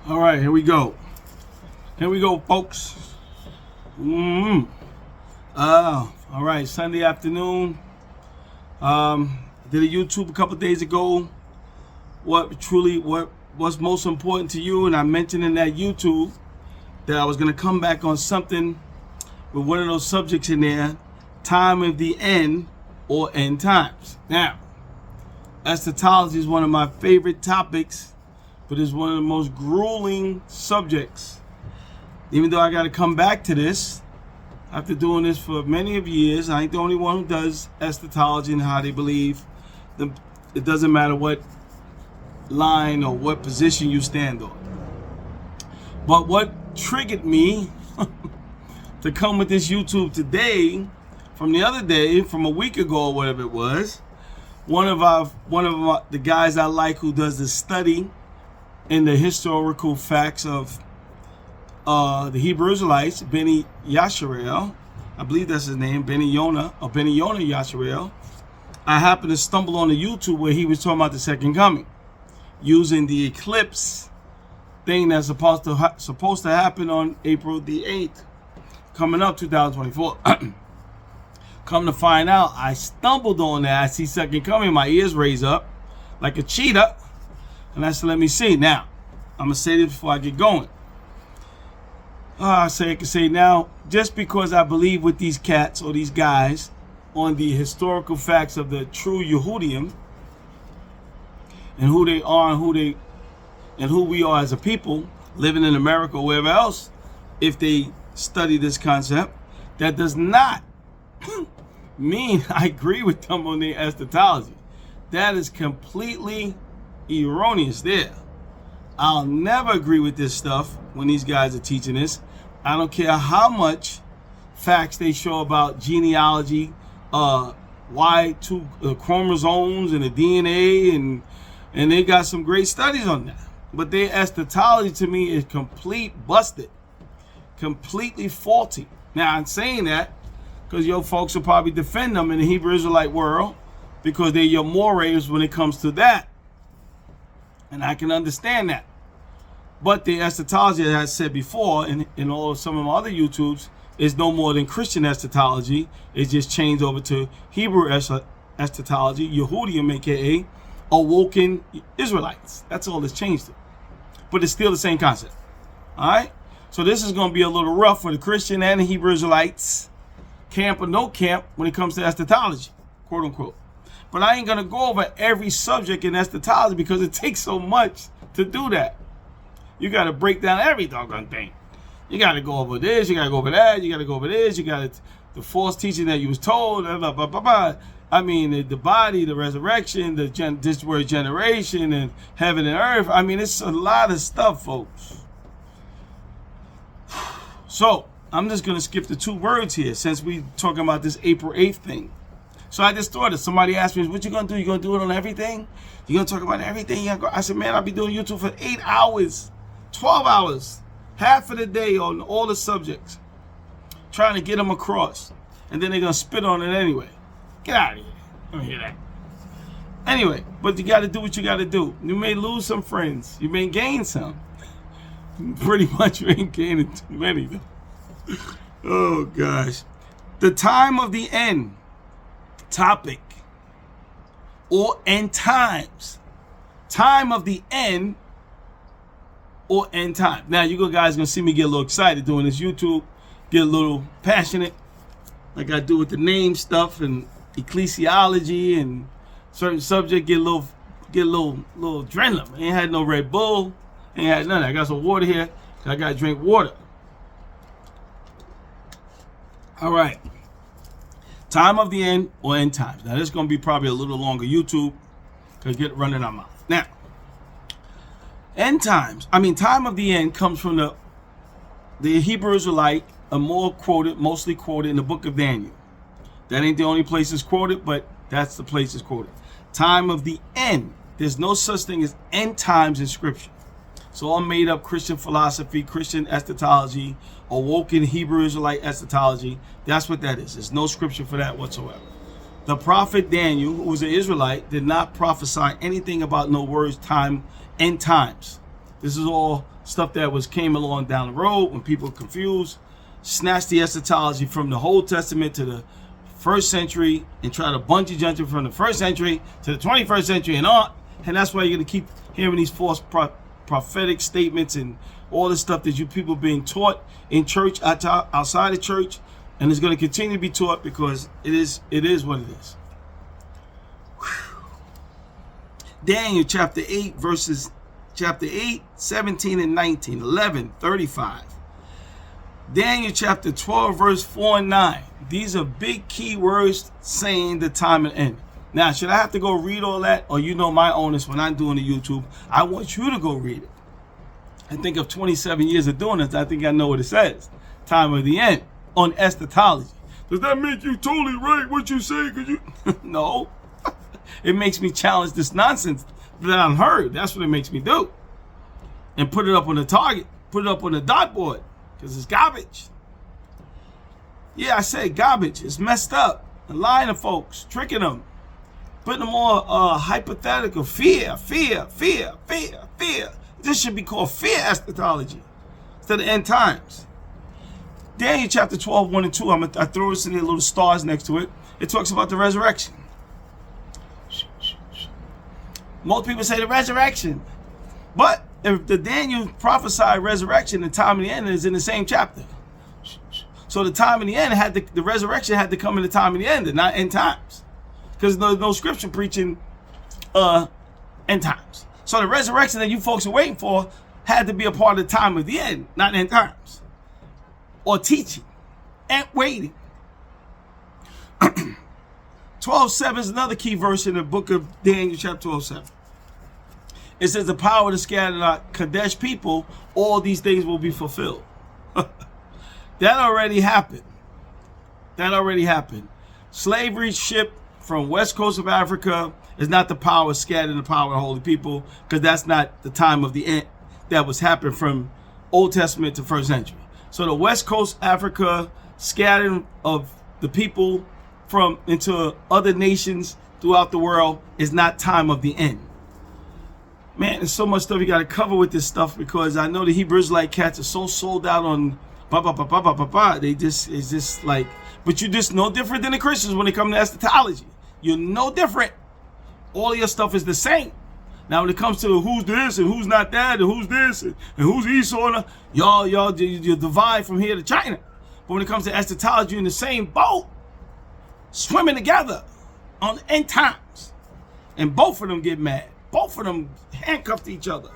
All right, here we go. Here we go, folks. All right, Sunday afternoon. Did a YouTube a couple days ago. What's most important to you? And I mentioned in that YouTube that I was going to come back on something with one of those subjects in there, time of the end or end times. Now, eschatology is one of my favorite topics, but it's one of the most grueling subjects. Even though I got to come back to this, after doing this for many of years, I ain't the only one who does eschatology and how they believe. It doesn't matter what line or what position you stand on. But what triggered me to come with this YouTube today, from the other day, from a week ago or whatever it was, one of the guys I like who does the study in the historical facts of the Hebrew Israelites, Benny Yasharel, I believe that's his name, Benny Yonah Yasharel. I happened to stumble on the YouTube where he was talking about the second coming, using the eclipse thing that's supposed to happen on April the 8th, coming up 2024. Come to find out, I stumbled on that. I see second coming, my ears raise up like a cheetah, and I said, let me see. Now, I'm gonna say this before I get going. I can say now, just because I believe with these cats or these guys on the historical facts of the true Yehudim and who they are and who we are as a people living in America or wherever else, if they study this concept, that does not mean I agree with them on their eschatology. That is completely erroneous there. I'll never agree with this stuff when these guys are teaching this. I don't care how much facts they show about genealogy, Y2 chromosomes and the DNA, and they got some great studies on that. But their eschatology to me is complete busted, completely faulty. Now I'm saying that because your folks will probably defend them in the Hebrew Israelite world because they're your mores when it comes to that. And I can understand that. But the eschatology, as I said before, in some of my other YouTubes, is no more than Christian eschatology. It's just changed over to Hebrew eschatology, Yehudim, aka awoken Israelites. That's all it's changed to. But it's still the same concept. All right? So this is going to be a little rough for the Christian and the Hebrew Israelites, camp or no camp, when it comes to eschatology, quote unquote. But I ain't going to go over every subject in eschatology because it takes so much to do that. You got to break down every doggone thing. You got to go over this, you got to go over that, you got to go over this, you got the false teaching that you was told, blah, blah, blah, blah. I mean, the body, the resurrection, this word generation, and heaven and earth. I mean, it's a lot of stuff, folks. So, I'm just going to skip the 2 words here since we talking about this April 8th thing. So I just thought, if somebody asked me, what you going to do? You going to do it on everything? You going to talk about everything? I said, man, I'll be doing YouTube for 8 hours, 12 hours, half of the day on all the subjects, trying to get them across. And then they're going to spit on it anyway. Get out of here. I don't hear that. Anyway, but you got to do what you got to do. You may lose some friends. You may gain some. Pretty much you ain't gaining too many, though. Oh, gosh. The time of the end topic or end times. Time of the end or end time. Now, you guys going to see me get a little excited doing this YouTube, get a little passionate, like I do with the name stuff and ecclesiology and certain subject, get a little adrenaline. I ain't had no Red Bull, ain't had none. I got some water here. I got to drink water. All right. Time of the end or end times. Now, this is going to be probably a little longer YouTube because get running our mouth. Now, end times. Time of the end comes from the Hebrew Israelite, mostly quoted in the book of Daniel. That ain't the only place it's quoted, but that's the place it's quoted. Time of the end. There's no such thing as end times in Scripture. So all made up Christian philosophy, Christian eschatology, awoken Hebrew Israelite eschatology. That's what that is. There's no Scripture for that whatsoever. The prophet Daniel, who was an Israelite, did not prophesy anything about no words, time, end times. This is all stuff that came along down the road when people were confused. Snatch the eschatology from the Old Testament to the first century and try to bungee jump it from the first century to the 21st century and on. And that's why you're going to keep hearing these false prophetic statements and all this stuff that you people being taught in church, outside of church, and it's going to continue to be taught because it is what it is. Daniel chapter 8, 17 and 19, 11, 35. Daniel chapter 12, verse 4 and 9. These are big key words saying the time and end. Now, should I have to go read all that? Or you know my onus when I'm doing the YouTube, I want you to go read it. I think of 27 years of doing this, I think I know what it says. Time of the end on eschatology. Does that make you totally right what you say? Could you? No. It makes me challenge this nonsense that I've heard. That's what it makes me do. And put it up on the target. Put it up on the dartboard. Because it's garbage. Yeah, I said garbage. It's messed up. And lying to folks. Tricking them. Putting them all hypothetical. Fear. This should be called fear eschatology. Instead of end times. Daniel chapter 12, 1 and 2. I throw this in there, little stars next to it. It talks about the resurrection. Most people say the resurrection. But if the Daniel prophesied resurrection, the time of the end is in the same chapter. So the time of the end the resurrection had to come in the time of the end and not end times. Because there's no scripture preaching end times. So the resurrection that you folks are waiting for had to be a part of the time of the end, not end times. Or teaching and waiting. 12:7 is another key verse in the book of Daniel, chapter 12:7. It says the power to scatter the Kadesh people, all these things will be fulfilled. That already happened. Slavery shipped from west coast of Africa is not the power scattering the power of holy people, because that's not the time of the end that was happening from Old Testament to first century. So the west coast Africa scattering of the people from into other nations throughout the world is not time of the end. Man, there's so much stuff you got to cover with this stuff, because I know the Hebrew Israelite cats are so sold out on They just, it's just like, but you're just no different than the Christians when it comes to eschatology. You're no different. All of your stuff is the same. Now, when it comes to who's this and who's not that and who's this and who's Esau, y'all you divide from here to China. But when it comes to eschatology, you're in the same boat, swimming together on end times. And both of them get mad. Both of them handcuffed each other.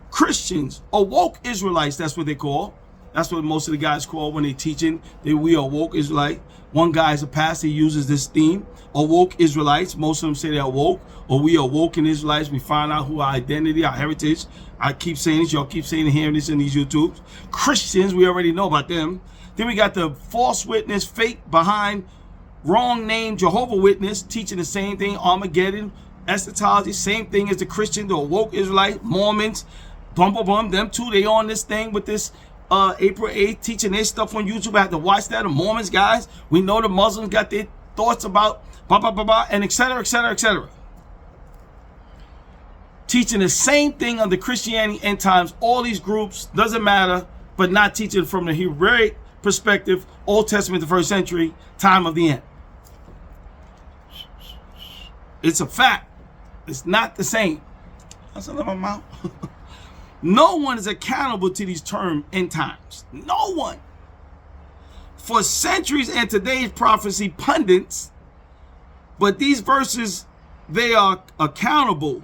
Christians, awoke Israelites, that's what they call. That's what most of the guys call when they're teaching. We are woke Israelite. One guy is a pastor, he uses this theme. Awoke Israelites. Most of them say they're woke, or we are woken Israelites. We find out who our identity, our heritage. I keep saying this, y'all keep saying and hearing this in these YouTubes. Christians, we already know about them. Then we got the false witness, fake behind, wrong name, Jehovah Witness, teaching the same thing, Armageddon, eschatology, same thing as the Christian, the awoke Israelite, Mormons, them too, they on this thing with this April 8th, teaching their stuff on YouTube. I had to watch that. The Mormons, guys. We know the Muslims got their thoughts about and etc., etc., etc. Teaching the same thing on the Christianity end times. All these groups, doesn't matter, but not teaching from the Hebraic perspective, Old Testament, the first century, time of the end. It's a fact. It's not the same. That's in my mouth. No one is accountable to these terms end times. No one. For centuries and today's prophecy pundits, but these verses, they are accountable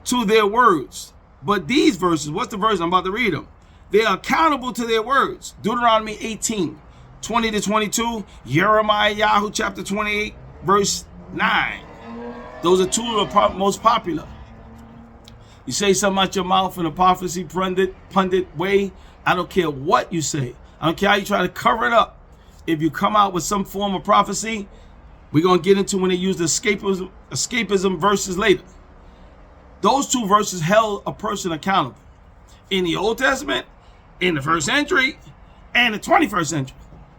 to their words. But these verses, what's the verse? I'm about to read them. They are accountable to their words. Deuteronomy 18, 20 to 22. Jeremiah chapter 28, verse 9. Those are two of the most popular. You say something out your mouth in a prophecy pundit way, I don't care what you say. I don't care how you try to cover it up. If you come out with some form of prophecy, we're going to get into when they use the escapism verses later. Those two verses held a person accountable. In the Old Testament, in the first century, and the 21st century.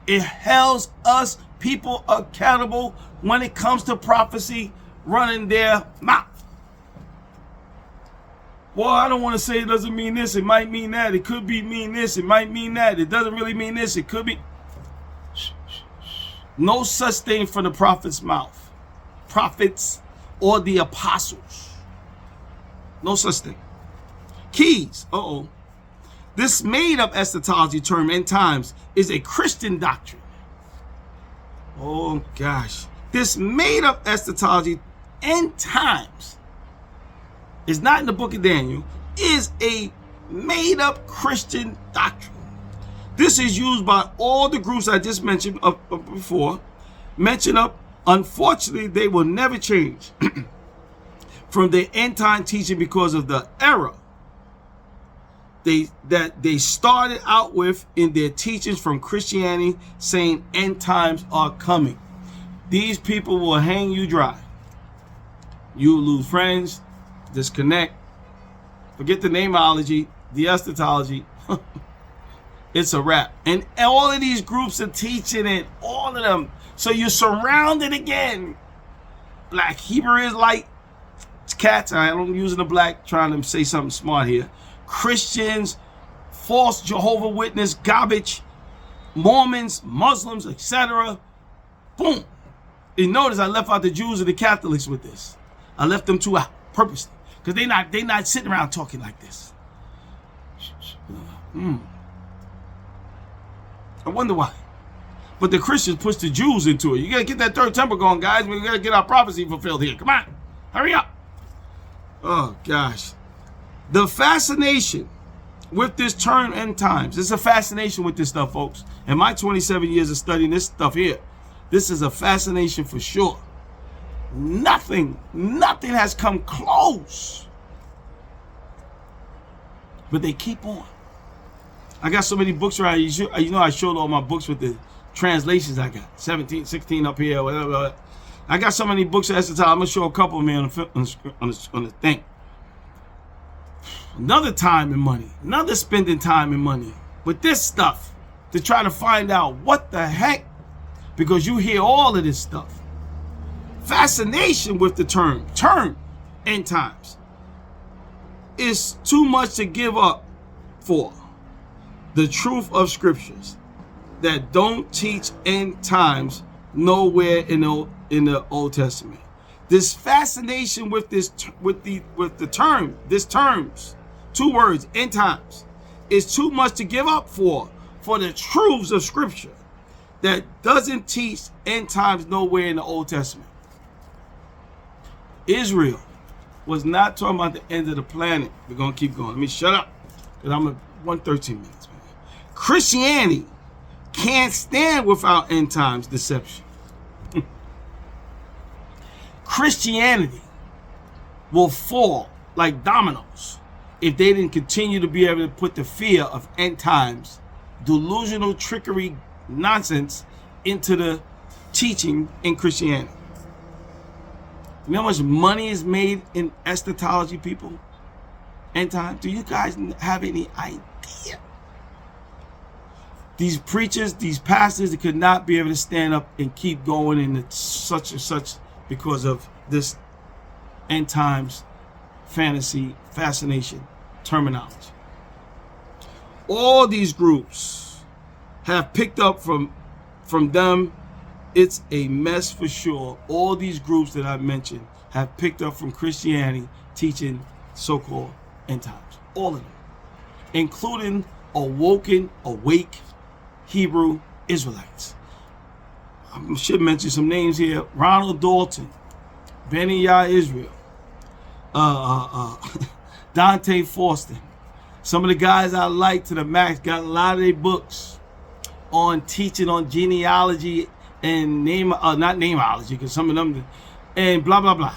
It held us people accountable when it comes to prophecy running their mouth. Well, I don't want to say it doesn't mean this. It might mean that. It could be mean this. It might mean that. It doesn't really mean this. It could be. No such thing from the prophet's mouth. Prophets or the apostles. No such thing. Keys. This made-up eschatology term, end times, is a Christian doctrine. Oh, gosh. This made-up eschatology, end times, is not in the book of Daniel, is a made-up Christian doctrine. This is used by all the groups I just mentioned before. Unfortunately, they will never change from their end-time teaching because of the error that they started out with in their teachings from Christianity, saying end times are coming. These people will hang you dry. You will lose friends, disconnect, forget the nameology, the eschatology. It's a wrap. And all of these groups are teaching it, all of them. So you're surrounded again. Black Hebrew Israelite cats, I don't use the black, trying to say something smart here. Christians, false Jehovah Witness, garbage, Mormons, Muslims, etc. Boom. And notice I left out the Jews and the Catholics with this. I left them two out purposely because they not sitting around talking like this. I wonder why. But the Christians push the Jews into it. You got to get that third temple going, guys. We got to get our prophecy fulfilled here. Come on. Hurry up. Oh, gosh. The fascination with this term end times. There's a fascination with this stuff, folks. In my 27 years of studying this stuff here, this is a fascination for sure. Nothing has come close. But they keep on. I got so many books around. You know I showed all my books with the translations I got. 17, 16 up here, whatever. I got so many books at the time. I'm going to show a couple of me on the thing. Another time and money. Another spending time and money with this stuff to try to find out what the heck, because you hear all of this stuff. Fascination with the term end times is too much to give up for the truth of scriptures that don't teach end times nowhere in the Old Testament. This fascination with the terms, two words, end times, is too much to give up for the truths of scripture that doesn't teach end times nowhere in the Old Testament. Israel was not talking about the end of the planet. We're going to keep going. Let me shut up because I'm at 113 minutes. Man. Christianity can't stand without end times deception. Christianity will fall like dominoes if they didn't continue to be able to put the fear of end times, delusional trickery nonsense into the teaching in Christianity. You know how much money is made in eschatology, people? End time? Do you guys have any idea? These preachers, these pastors, they could not be able to stand up and keep going in such and such because of this end times fantasy, fascination, terminology. All these groups have picked up from them. It's a mess for sure. All these groups that I mentioned have picked up from Christianity teaching so-called end times. All of them. Including awake Hebrew Israelites. I should mention some names here. Ronald Dalton, Benny Yah Israel, Dante Faustin. Some of the guys I like to the max got a lot of their books on teaching on genealogy and not nameology, because some of them, and blah, blah, blah.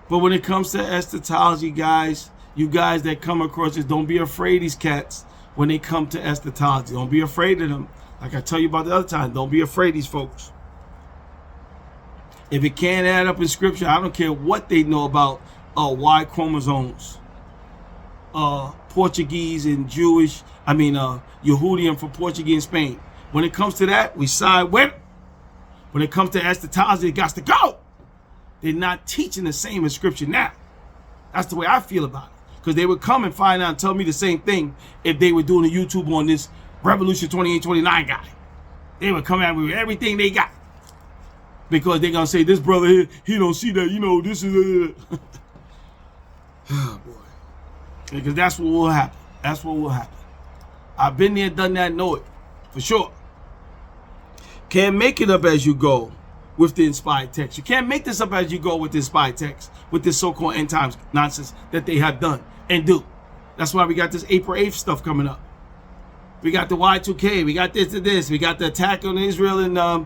But when it comes to eschatology, guys, you guys that come across this, don't be afraid of these cats when they come to eschatology. Don't be afraid of them. Like I tell you about the other time, don't be afraid of these folks. If it can't add up in scripture, I don't care what they know about Y chromosomes, Portuguese and Jewish, Yehudian for Portuguese and Spain. When it comes to that, we side with it. When it comes to eschatology, it got to go. They're not teaching the same in scripture now. That's the way I feel about it. Because they would come and find out and tell me the same thing if they were doing a YouTube on this Revolution 2829 guy. They would come at me with everything they got. Because they're going to say, this brother here, he don't see that, you know, this is oh, boy. Because that's what will happen. That's what will happen. I've been there, done that, know it. For sure. Can't make it up as you go with the inspired text. You can't make this up as you go with the inspired text, with this so-called end times nonsense that they have done and do. That's why we got this April 8th stuff coming up. We got the Y2K. We got this and this. We got the attack on Israel and and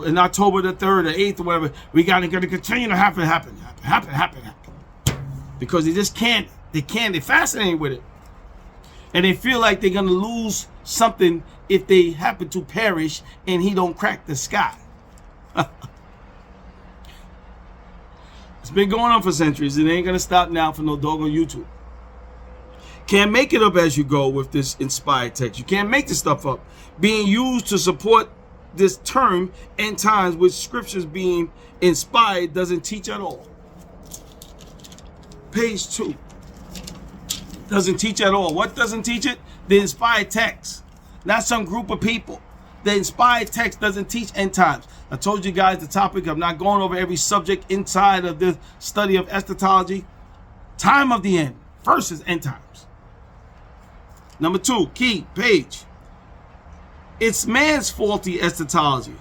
in October the 3rd or 8th or whatever. We got it going to continue to happen. Because they just can't. They're fascinated with it. And they feel like they're going to lose something if they happen to perish and he don't crack the sky. It's been going on for centuries. It ain't going to stop now for no dog on YouTube. Can't make it up as you go with this inspired text. You can't make this stuff up. Being used to support this term end times with scriptures being inspired doesn't teach at all. Page 2. Doesn't teach at all. What doesn't teach it? The inspired text. Not some group of people. The inspired text doesn't teach end times. I told you guys the topic. I'm not going over every subject inside of the study of eschatology. Time of the end versus end times. Number 2, key, page. It's man's faulty eschatology.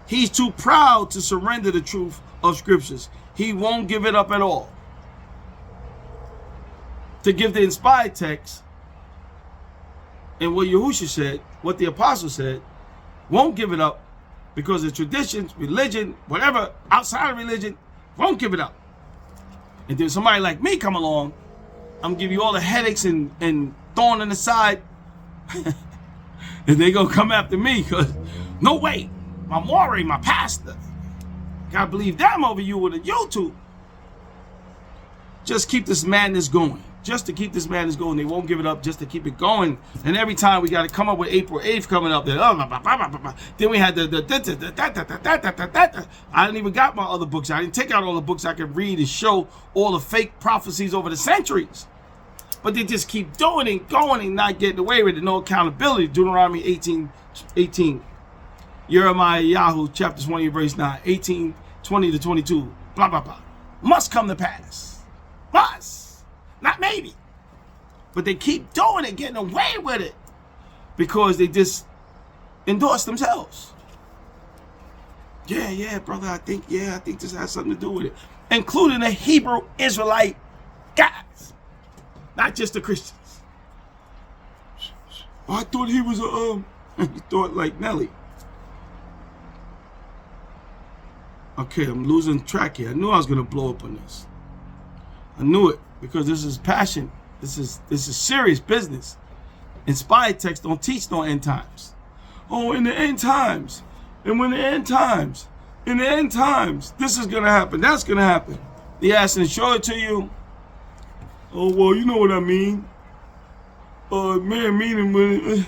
He's too proud to surrender the truth of scriptures. He won't give it up at all. To give the inspired text and what Yahushua said, what the apostle said, won't give it up because of traditions, religion, whatever outside of religion, won't give it up. And then somebody like me come along, I'm gonna give you all the headaches and thorn in the side, and they gonna come after me because no way, my Maury, my pastor, gotta believe them over you with a YouTube. Just keep this madness going. Just to keep this madness going. They won't give it up just to keep it going. And every time we got to come up with April 8th coming up. Then we had I didn't even got my other books. I didn't take out all the books I could read and show all the fake prophecies over the centuries. But they just keep doing it, going and not getting away with it. No accountability. Deuteronomy 18. Jeremiah, Yahoo, chapter 20, verse 9. 18, 20 to 22. Blah, blah, blah. Must come to pass. Must. Not maybe. But they keep doing it, getting away with it. Because they just endorse themselves. Yeah, brother, I think this has something to do with it. Including the Hebrew Israelite guys. Not just the Christians. I thought he was you thought like Nelly. Okay, I'm losing track here. I knew I was gonna blow up on this. I knew it. Because this is passion. This is serious business. Inspired texts don't teach no end times. Oh, in the end times. And when the end times. In the end times. This is going to happen. That's going to happen. They asking to show it to you. Oh, well, you know what I mean. Meaning when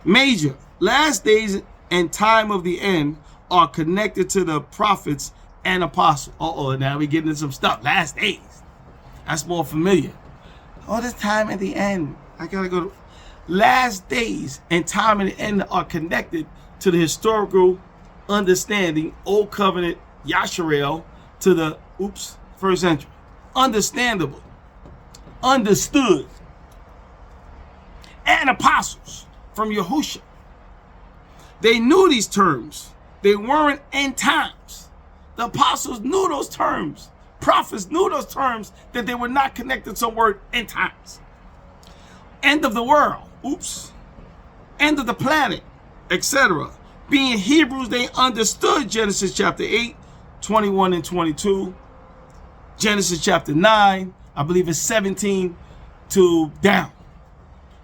major. Last days and time of the end are connected to the prophets and apostles. Now we getting into some stuff. Last days. That's more familiar. Oh, this time at the end. I gotta go to last days and time at the end are connected to the historical understanding, Old Covenant, Yasharel, to the first century. Understandable. Understood. And apostles from Yahushua. They knew these terms. They weren't end times. The apostles knew those terms. Prophets knew those terms, that they were not connected to the word end times. End of the world. End of the planet, etc. Being Hebrews, they understood Genesis chapter 8, 21 and 22. Genesis chapter 9, I believe it's 17 to down.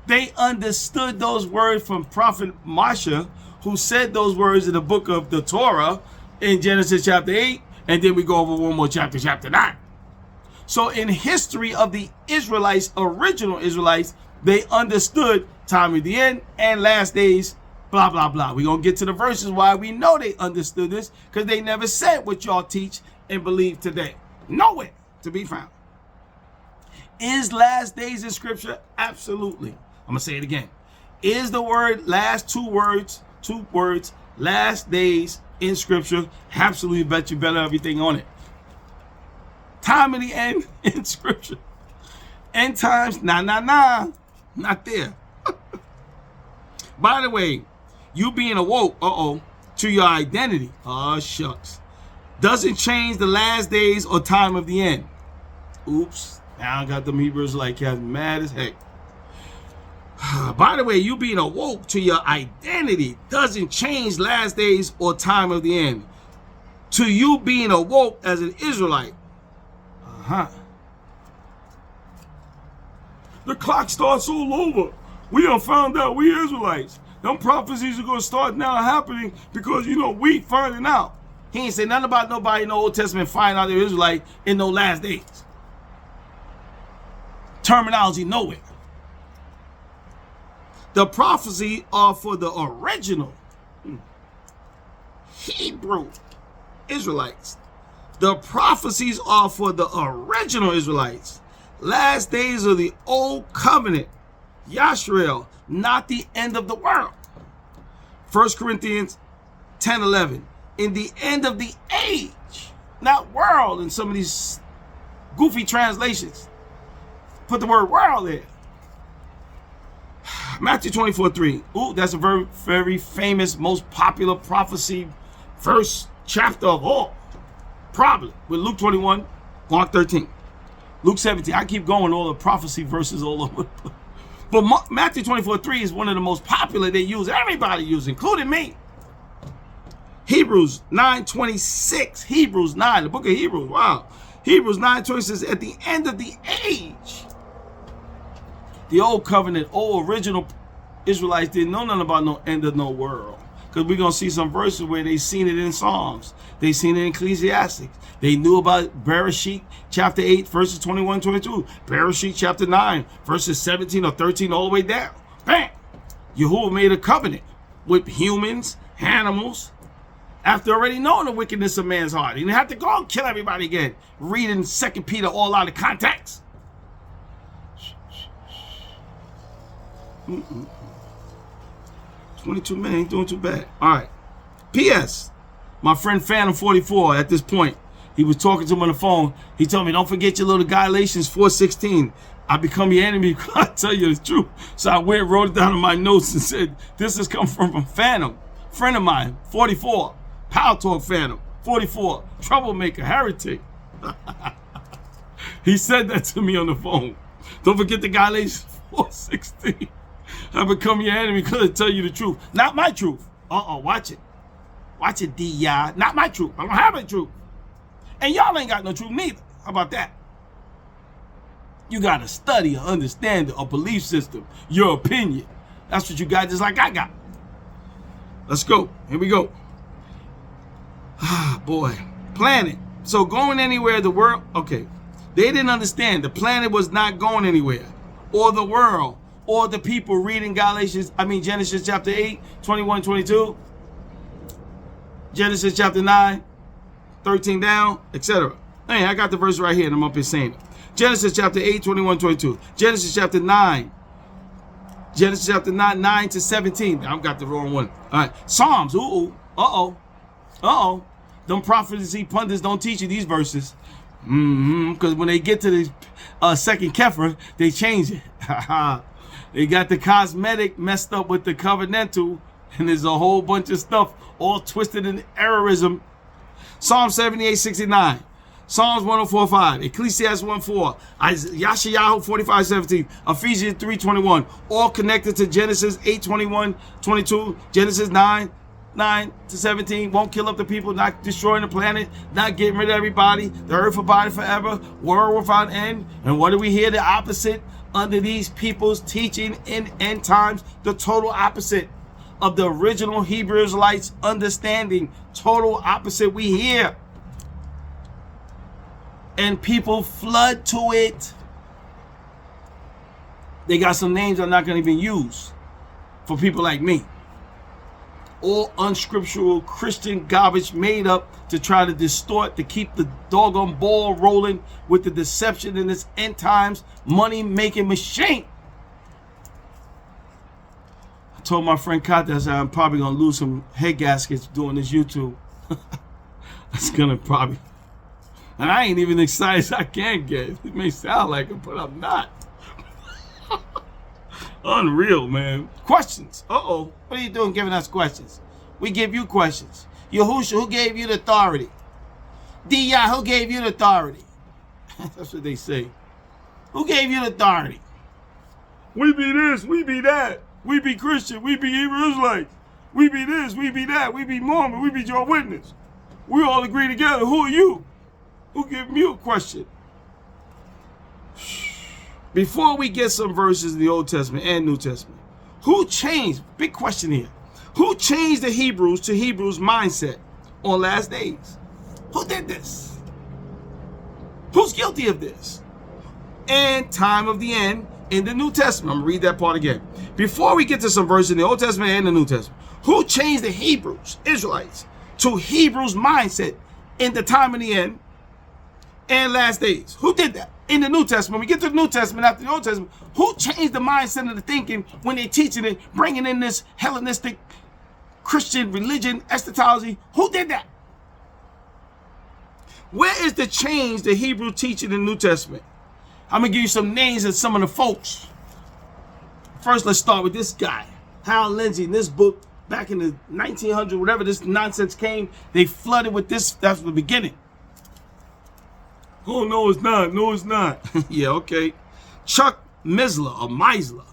They understood those words from Prophet Moshe, who said those words in the book of the Torah in Genesis chapter 8. And then we go over one more chapter, chapter 9. So in history of the Israelites, original Israelites, they understood time of the end and last days, blah, blah, blah. We're going to get to the verses why we know they understood this, because they never said what y'all teach and believe today. Nowhere to be found. Is last days in scripture? Absolutely. I'm going to say it again. Is the word last two words, last days in scripture? Absolutely. Bet you better everything on it. Time of the end in scripture. End times? Nah. Not there. By the way, you being awoke, to your identity, shucks, doesn't change the last days or time of the end. Oops. Now I got them Hebrews like mad as heck. By the way, you being awoke to your identity doesn't change last days or time of the end. To you being awoke as an Israelite. The clock starts all over. We done found out we Israelites. Them prophecies are going to start now happening because, we finding out. He ain't say nothing about nobody in the Old Testament finding out they're Israelite in no last days. Terminology nowhere. The prophecy are for the original Hebrew Israelites. The prophecies are for the original Israelites. Last days of the old covenant. Yashrael, not the end of the world. 1 Corinthians 10:11. In the end of the age, not world in some of these goofy translations. Put the word world there. Matthew 24:3. Ooh, that's a very, very famous, most popular prophecy verse, chapter of all. Probably. With Luke 21, Mark 13. Luke 17. I keep going all the prophecy verses all over. But Matthew 24:3 is one of the most popular they use. Everybody uses, including me. Hebrews 9:26. Hebrews 9. The book of Hebrews. Wow. Hebrews 9:26. At the end of the age. The old covenant, old original Israelites didn't know nothing about no end of no world. Because we're going to see some verses where they seen it in Psalms. They seen it in Ecclesiastes. They knew about Bereshit chapter 8, verses 21, 22. Bereshit chapter 9, verses 17 or 13 all the way down. Bam! Yahuwah made a covenant with humans, animals, after already knowing the wickedness of man's heart. He didn't have to go and kill everybody again. Reading 2 Peter all out of context. 22 minutes, ain't doing too bad. All right. P.S. My friend Phantom 44 at this point, he was talking to him on the phone. He told me, don't forget your little Galatians 4:16. I become your enemy because I tell you the truth. So I went and wrote it down in my notes and said, this has come from Phantom, friend of mine, 44. Power Talk Phantom, 44. Troublemaker, heretic. He said that to me on the phone. Don't forget the Galatians 4:16. I become your enemy because I tell you the truth. Not my truth. Watch it. Watch it, D.I. Not my truth. I don't have a truth. And y'all ain't got no truth neither. How about that? You got to study, understand a belief system, your opinion. That's what you got, just like I got. Let's go. Here we go. Ah, boy. Planet. So going anywhere, the world. Okay. They didn't understand. The planet was not going anywhere. Or the world. Or the people reading Genesis chapter 8, 21, 22. Genesis chapter 9, 13 down, etc. Hey, I got the verse right here and I'm up here saying it. Genesis chapter 8, 21, 22. Genesis chapter 9. Genesis chapter 9, 9 to 17. I've got the wrong one. All right. Psalms. Them prophecy pundits don't teach you these verses. Because when they get to the second Kephra, they change it. They got the cosmetic messed up with the covenantal, and there's a whole bunch of stuff all twisted in errorism. Psalm 78:69, Psalms 104:5, Ecclesiastes 1:4, Yashayahu 45:17, Ephesians 3:21, all connected to Genesis 8:21, 22, Genesis 9 to 17. Won't kill up the people, not destroying the planet, not getting rid of everybody, the earth abide forever, world without end. And what do we hear? The opposite under these people's teaching in end times, the total opposite of the original Hebrew Israelites understanding. Total opposite we hear. And people flood to it. They got some names I'm not going to even use for people like me. all unscriptural Christian garbage made up to try to distort, to keep the doggone ball rolling with the deception in this end times money-making machine. I told my friend Kata, I said, I'm probably going to lose some head gaskets doing this YouTube. It's going to probably... And I ain't even excited as I can get. It may sound like it, but I'm not. Unreal, man. Questions. Uh-oh. What are you doing giving us questions? We give you questions. Yahusha, who gave you the authority? Dion, who gave you the authority? That's what they say. Who gave you the authority? We be this, we be that. We be Christian, we be Hebrew Israelites. We be this, we be that. We be Mormon, we be Jehovah's Witness. We all agree together. Who are you? Who gave me a question? Before we get some verses in the Old Testament and New Testament, who changed, big question here, who changed the Hebrews to Hebrews mindset on last days? Who did this? Who's guilty of this? And time of the end in the New Testament. I'm going to read that part again. Before we get to some verses in the Old Testament and the New Testament, who changed the Hebrews, Israelites, to Hebrews mindset in the time of the end and last days? Who did that? In the New Testament, when we get to the New Testament after the Old Testament, who changed the mindset of the thinking when they're teaching it, bringing in this Hellenistic Christian religion, eschatology? Who did that? Where is the change the Hebrew teaching in the New Testament? I'm going to give you some names of some of the folks. First, let's start with this guy, Hal Lindsey. In this book, back in the 1900s, whatever this nonsense came, they flooded with this. That's the beginning. Oh, no, it's not. No, it's not. Yeah, okay. Chuck Misler or Meisler.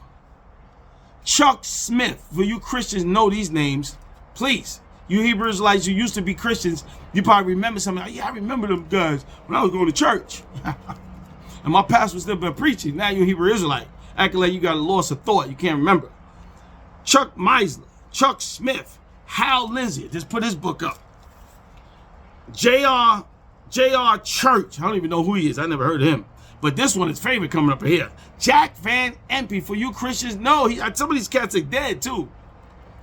Chuck Smith. For you Christians know these names, please. You Hebrew Israelites, you used to be Christians, you probably remember something. Like, yeah, I remember them guys when I was going to church. And my pastor was still been preaching. Now you're Hebrew Israelite. Acting like you got a loss of thought. You can't remember. Chuck Meisler. Chuck Smith. Hal Lindsey. Just put his book up. J.R. Church. I don't even know who he is. I never heard of him. But this one is favorite coming up here. Jack Van Impe. For you Christians, no. Some of these cats are dead too.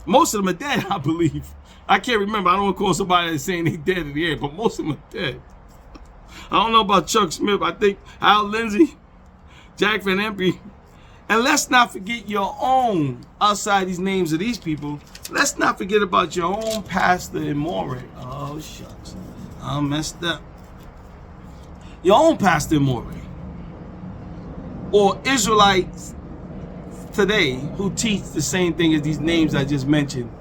Most of them are dead, I believe. I can't remember. I don't want to call somebody that's saying they dead in the air, but most of them are dead. I don't know about Chuck Smith. I think Hal Lindsey, Jack Van Impe. And let's not forget your own, outside these names of these people, let's not forget about your own pastor in Moray. Oh, shucks. I messed up. Your own pastor in Moray. Or Israelites today who teach the same thing as these names I just mentioned,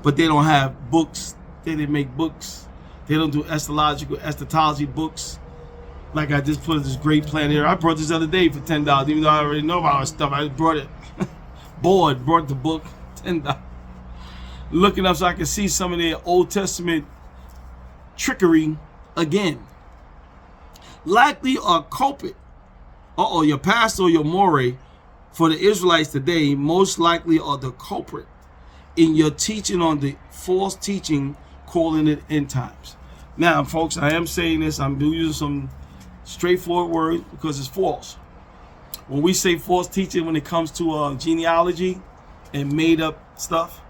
but they don't have books. They didn't make books. They don't do eschatology books. Like I just put this great plan here. I brought this other day for $10, even though I already know about our stuff. I just brought it. Brought the book, $10. Looking up so I can see some of their Old Testament trickery again. Likely a culprit, your pastor or your moray for the Israelites today, most likely are the culprit in your teaching on the false teaching, calling it end times. Now, folks, I am saying this. I'm using some straightforward words because it's false. When we say false teaching when it comes to genealogy and made up stuff,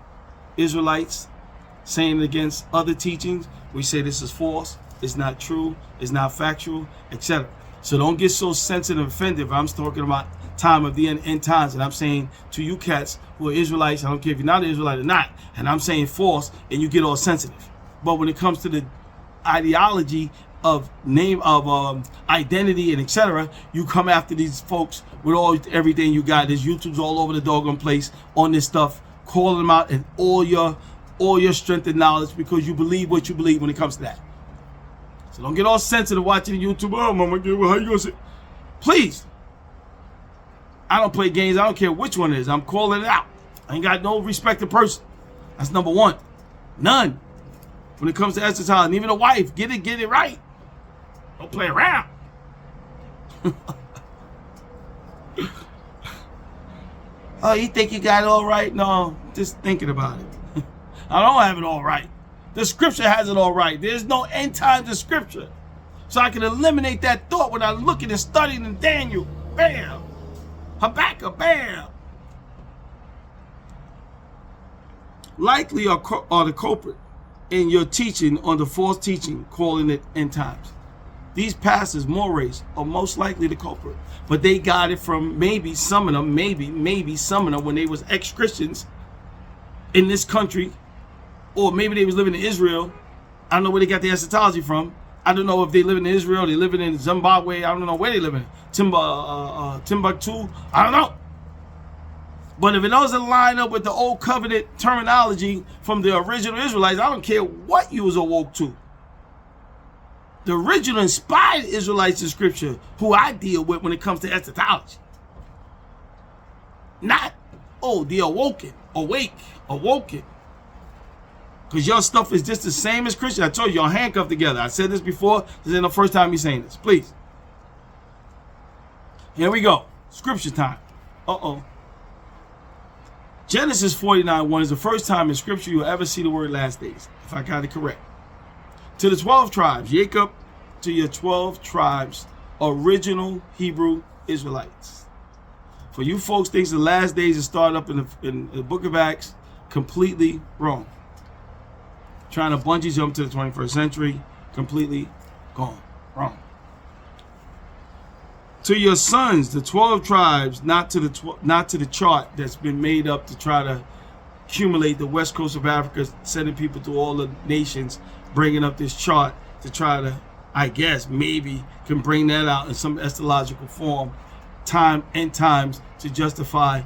Israelites saying against other teachings, we say this is false, it's not true, it's not factual, etc. So don't get so sensitive and offended. I'm talking about time of the end times, and I'm saying to you cats who are Israelites, I don't care if you're not an Israelite or not, and I'm saying false and you get all sensitive. But when it comes to the ideology of name of identity and etc., you come after these folks with everything you got. There's YouTube's all over the doggone place on this stuff, calling them out and all your strength and knowledge because you believe what you believe when it comes to that. So don't get all sensitive watching YouTube. Oh, mama, how you gonna say? Please. I don't play games. I don't care which one it is. I'm calling it out. I ain't got no respect to person. That's number one. None. When it comes to eschatology, and even a wife, get it right. Don't play around. Oh, you think you got it all right? No, just thinking about it. I don't have it all right. The scripture has it all right. There's no end times in scripture. So I can eliminate that thought when I'm looking and studying in Daniel. Bam. Habakkuk, bam. likely are the culprit in your teaching on the false teaching, calling it end times. These pastors, mores, are most likely the culprit. But they got it from maybe some of them, maybe some of them when they was ex-Christians in this country, or maybe they was living in Israel. I don't know where they got the eschatology from. I don't know if they living in Israel, they living in Zimbabwe. I don't know where they living. Timbuktu. I don't know. But if it doesn't line up with the old covenant terminology from the original Israelites, I don't care what you was awoke to. The original inspired Israelites in scripture, who I deal with when it comes to eschatology. Not, the awoken, awoken. Because your stuff is just the same as Christian. I told you, y'all handcuffed together. I said this before. This isn't the first time you're saying this. Please. Here we go. Scripture time. Genesis 49:1 is the first time in scripture you'll ever see the word last days, if I got it correct. To the 12 tribes, Jacob, to your 12 tribes, original Hebrew Israelites. For you folks think the last days is started up in the book of Acts, completely wrong. Trying to bungee jump to the 21st century, completely gone, wrong. To your sons, the 12 tribes, not to the chart that's been made up to try to accumulate the west coast of Africa, sending people to all the nations, bringing up this chart to try to, I guess, maybe can bring that out in some astrological form, end times, to justify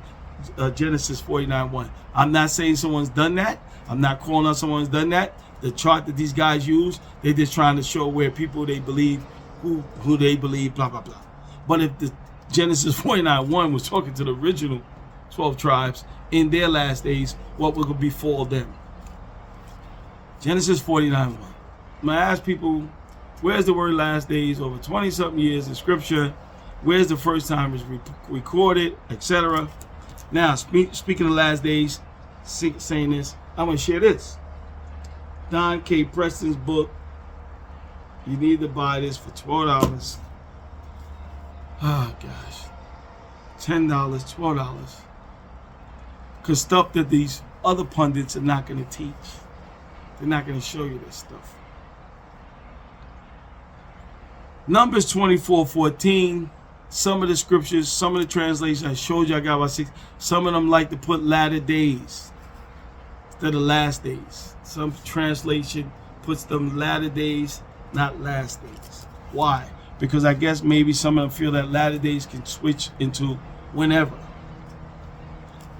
Genesis 49:1. I'm not saying someone's done that. I'm not calling out someone's done that. The chart that these guys use, they're just trying to show where people they believe, who they believe, blah, blah, blah. But if the Genesis 49:1 was talking to the original 12 tribes in their last days, what will befall them? Genesis 49:1. I'm going to ask people, where's the word last days over 20-something years in scripture? Where's the first time it's recorded, etc.? Now, speaking of last days, saying this, I'm going to share this. Don K. Preston's book. You need to buy this for $12. Oh, gosh. $10, $12. Because stuff that these other pundits are not going to teach. They're not going to show you this stuff. Numbers 24:14. Some of the scriptures, some of the translations, I showed you I got about 6. Some of them like to put latter days instead of last days. Some translation puts them latter days, not last days. Why? Because I guess maybe some of them feel that latter days can switch into whenever.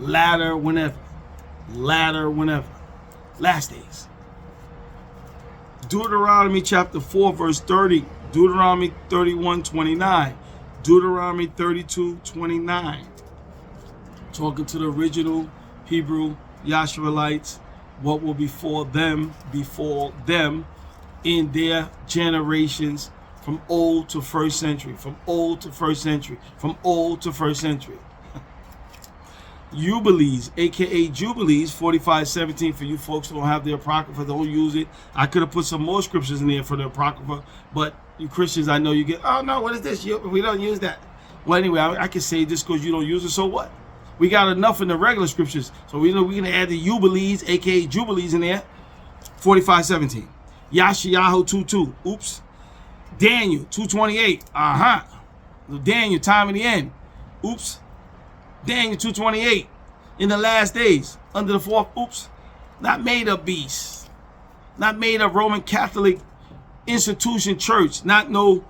Latter whenever. Latter whenever. Last days. Deuteronomy chapter 4 verse 30. Deuteronomy 31:29. Deuteronomy 32:29. Talking to the original Hebrew Yashvalites, what will befall them in their generations from old to first century, from old to first century, from old to first century. Jubilees, aka Jubilees, 45:17 for you folks who don't have the Apocrypha, don't use it. I could have put some more scriptures in there for the Apocrypha, but you Christians, I know you get, oh no, what is this? We don't use that. Well, anyway, I can say this because you don't use it, so what? We got enough in the regular scriptures, so we know we're going to add the Jubilees, aka Jubilees in there, 45:17. Yashayahu 2:2, oops. Daniel 2:28, Daniel, time of the end, oops. Daniel 2:28, in the last days, under the fourth, oops. Not made up beast, not made up Roman Catholic institution church, not no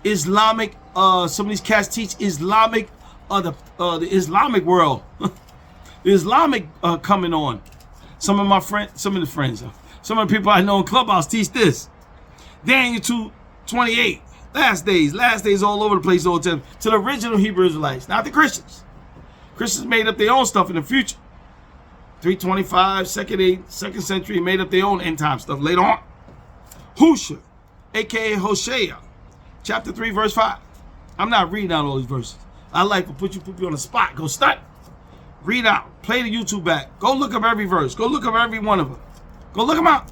Islamic, some of these cats teach Islamic, the Islamic world. The Islamic coming on. Some of the people I know in Clubhouse teach this. Daniel 2:28, last days all over the place, Old Testament, to the original Hebrew Israelites, not the Christians. Christians made up their own stuff in the future. 325, second century, made up their own end time stuff later on. Husha, aka Hosea, chapter 3, verse 5. I'm not reading out all these verses. I like to put you on the spot. Go start. Read out. Play the YouTube back. Go look up every verse. Go look up every one of them. Go look them out.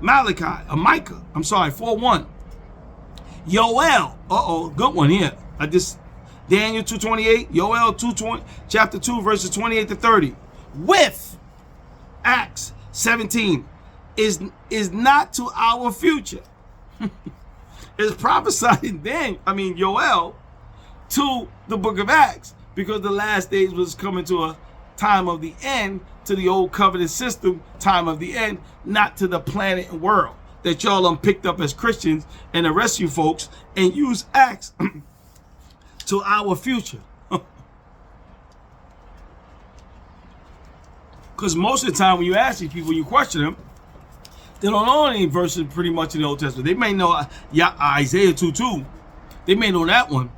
Micah, 4:1. Yoel, good one here. Daniel 2:28, Yoel 2:20, chapter 2, verses 28 to 30. With Acts 17 is not to our future. It's prophesied then, Joel, to the book of Acts, because the last days was coming to a time of the end, to the old covenant system, time of the end, not to the planet and world that y'all picked up as Christians and the rest of you folks and use Acts to our future. Because most of the time when you ask these people, you question them, they don't know any verses pretty much in the Old Testament. They may know Isaiah 2:2. They may know that one.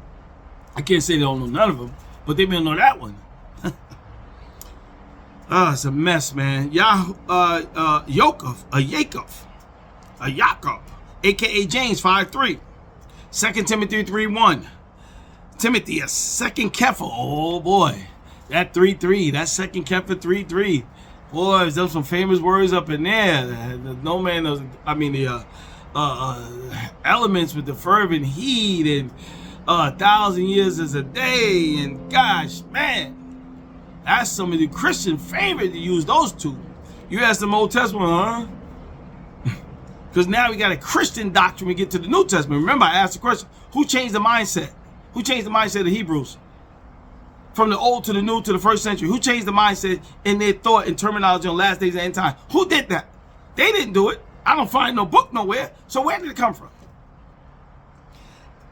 I can't say they don't know none of them, but they may know that one. It's a mess, man. Yaakov, aka James 5:3. 2 Timothy 3:1. Timotheus, 2 Kepha. Oh boy, that 3:3. That 2 Kepha 3:3. Boys, there's some famous words up in there. No man knows. The elements with the fervent heat and 1,000 years is a day. And gosh, man, that's some of the Christian favorite to use those two. You ask them Old Testament, huh? Because now we got a Christian doctrine when we get to the New Testament. Remember, I asked the question, who changed the mindset? Who changed the mindset of Hebrews? From the old to the new to the first century. Who changed the mindset in their thought and terminology on last days and end time? Who did that? They didn't do it. I don't find no book nowhere. So where did it come from?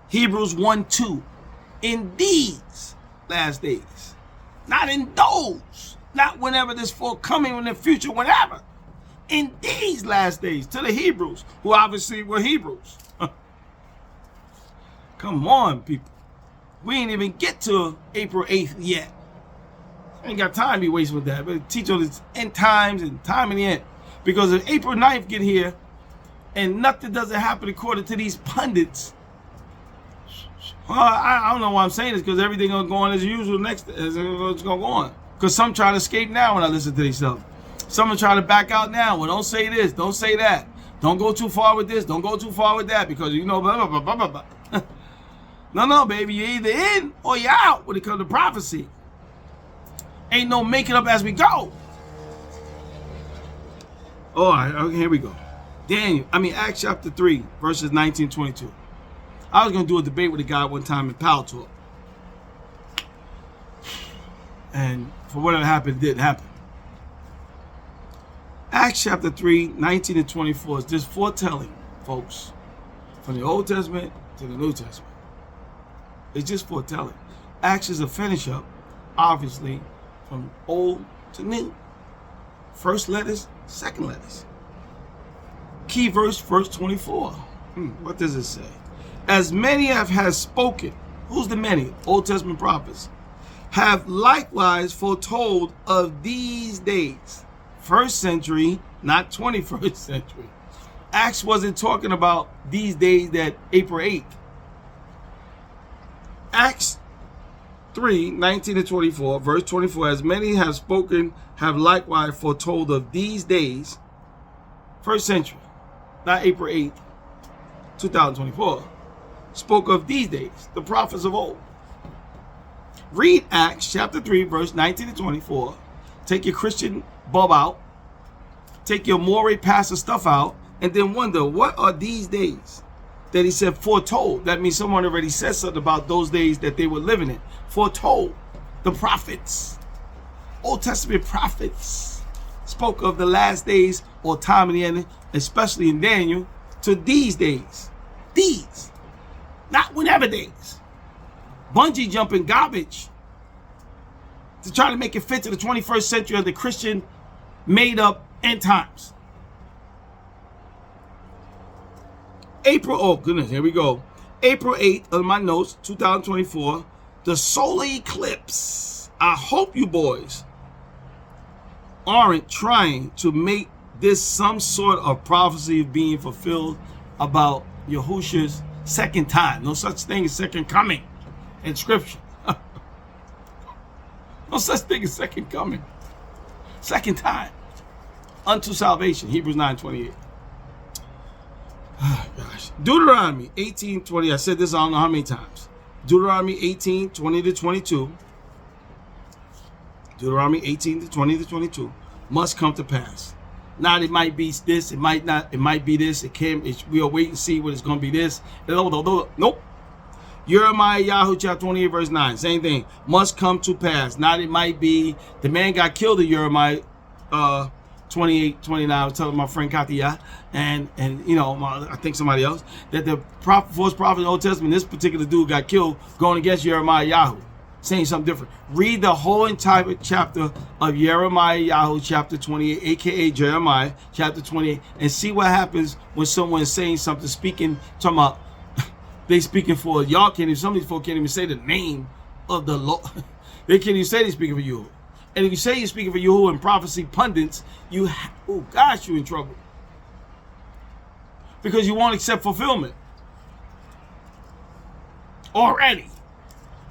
Hebrews 1:2. In these last days. Not in those. Not whenever this forthcoming in the future, whenever. In these last days, to the Hebrews, who obviously were Hebrews. Come on, people. We ain't even get to April 8th yet. Ain't got time to be wasting with that. But teach all this end times and time in the end. Because if April 9th get here and nothing doesn't happen according to these pundits, I don't know why I'm saying this, because everything gonna go on as usual next. It's gonna go on. Because some try to escape now when I listen to these stuff. Some are trying to back out now. Well, don't say this, don't say that. Don't go too far with this, don't go too far with that, because blah, blah, blah, blah, blah, blah. No, baby, you're either in or you're out when it comes to prophecy. Ain't no making up as we go. All right, okay, here we go. Acts chapter 3, verses 19-22. I was going to do a debate with a guy one time in Power Talk. And for whatever happened, it didn't happen. Acts chapter 3, 19-24 is just foretelling, folks, from the Old Testament to the New Testament. It's just foretelling. Acts is a finish up, obviously, from old to new. First letters, second letters. Key verse 24. What does it say? As many has spoken. Who's the many? Old Testament prophets. Have likewise foretold of these days. First century, not 21st century. Acts wasn't talking about these days that April 8th. Acts 3, 19-24, verse 24, as many have spoken, have likewise foretold of these days, first century, not April 8th, 2024, spoke of these days, the prophets of old. Read Acts chapter 3, verse 19-24, take your Christian bub out, take your moray pastor stuff out, and then wonder, what are these days? That he said foretold. That means someone already said something about those days that they were living in. Foretold. The prophets, Old Testament prophets, spoke of the last days or time of the end, especially in Daniel, to these days. These. Not whenever days. Bungee jumping garbage to try to make it fit to the 21st century of the Christian made up end times. Here we go. April 8th on my notes, 2024, the solar eclipse. I hope you boys aren't trying to make this some sort of prophecy being fulfilled about Yahushua's second time. No such thing as second coming in Scripture. No such thing as second coming. Second time. Unto salvation. Hebrews 9:28. Oh, gosh. Deuteronomy 18:20. I said this I don't know how many times. Deuteronomy 18:20-22. Deuteronomy 18:20-22. must come to pass. Now it might be this, it might not, it might be this, we'll wait and see what it's going to be this. Nope. Jeremiah chapter 28 verse 9, same thing. Must come to pass. Not it might be. The man got killed in Jeremiah 28, 29. I was telling my friend Katia and you know, I think somebody else, that the false prophet in the Old Testament, this particular dude got killed going against Jeremiah, saying something different. Read the whole entire chapter of Jeremiah chapter 28, aka Jeremiah chapter 28, and see what happens when someone is saying something, speaking, talking about they speaking for y'all. Can't even, some of these folks can't even say the name of the Lord. They can't even say they speaking for you. And if you say you're speaking for you and prophecy pundits, you you're in trouble, because you won't accept fulfillment already.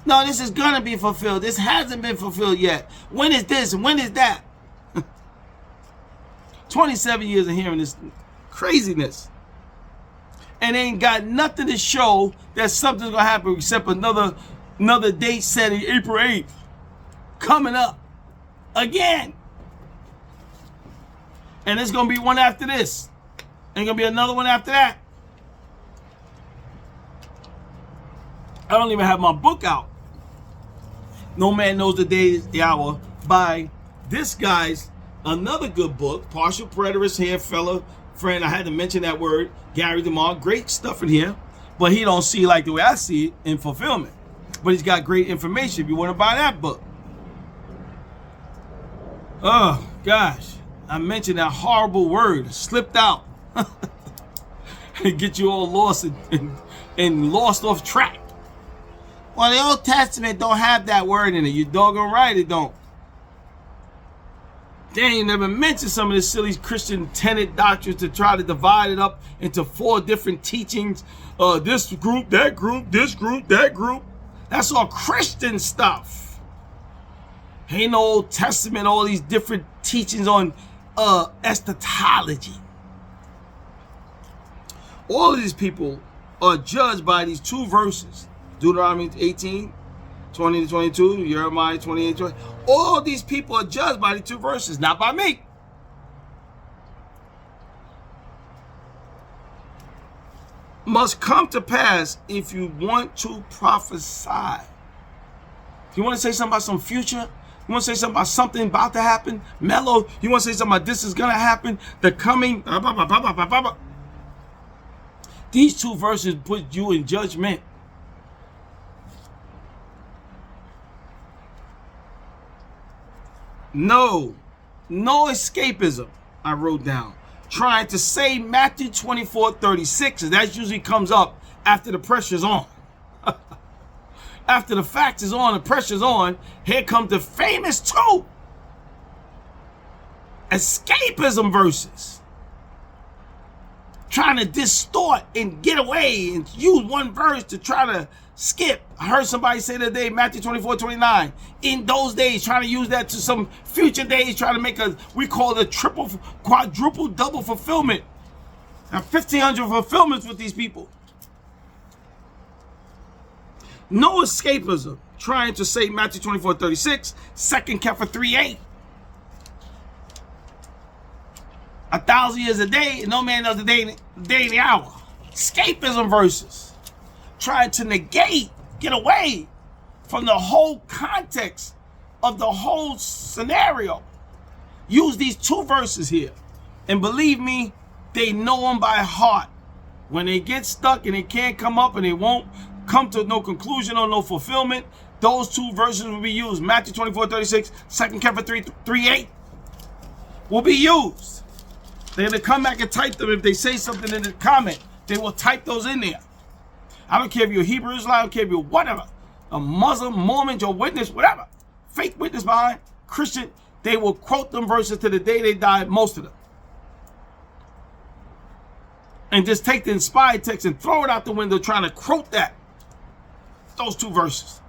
No, this is gonna be fulfilled. This hasn't been fulfilled yet. When is this and when is that? 27 years of hearing this craziness, and ain't got nothing to show that something's gonna happen except another date set in April 8th coming up again. And there's gonna be one after this. And gonna be another one after that. I don't even have my book out. No Man Knows the Day, the Hour, by this guy's another good book, Partial Preterist here, fella friend. I had to mention that word, Gary DeMar. Great stuff in here, but he don't see like the way I see it in fulfillment. But he's got great information if you want to buy that book. Oh gosh, I mentioned that horrible word, slipped out, and get you all lost and lost off track. Well, the Old Testament don't have that word in it. You doggone right it don't. They ain't never mentioned some of the silly Christian tenet doctrines to try to divide it up into 4 different teachings. This group, that group, this group, that group. That's all Christian stuff. Ain't no Old Testament, all these different teachings on eschatology. All of these people are judged by these 2 verses. Deuteronomy 18, 20 to 22, Jeremiah 28, 20. All these people are judged by the 2 verses, not by me. Must come to pass if you want to prophesy. If you want to say something about some future, you want to say something about something about to happen, mellow, you want to say something about this is going to happen, the coming, these 2 verses put you in judgment. No escapism, I wrote down. Trying to say Matthew 24:36, and that usually comes up after the pressure's on. After the fact is on, the pressure's on, here comes the famous 2 escapism verses. Trying to distort and get away and use one verse to try to skip. I heard somebody say the other day, Matthew 24:29. In those days, trying to use that to some future days, trying to make we call it a triple, quadruple, double fulfillment. Now 1,500 fulfillments with these people. No escapism. Trying to say Matthew 24:36, 2 Kepha 3:8. 1,000 years a day, and no man knows the day and the hour. Escapism verses. Trying to negate, get away from the whole context of the whole scenario. Use these 2 verses here. And believe me, they know them by heart. When they get stuck and they can't come up and they won't come to no conclusion or no fulfillment, those 2 verses will be used. Matthew 24:36, 2 Kepha 3:8 will be used. They're going to come back and type them. If they say something in the comment, they will type those in there. I don't care if you're a Hebrew Israelite, I don't care if you're whatever, a Muslim, Mormon, your witness, whatever, fake witness behind, Christian, they will quote them verses to the day they die, most of them. And just take the inspired text and throw it out the window trying to quote those 2 verses.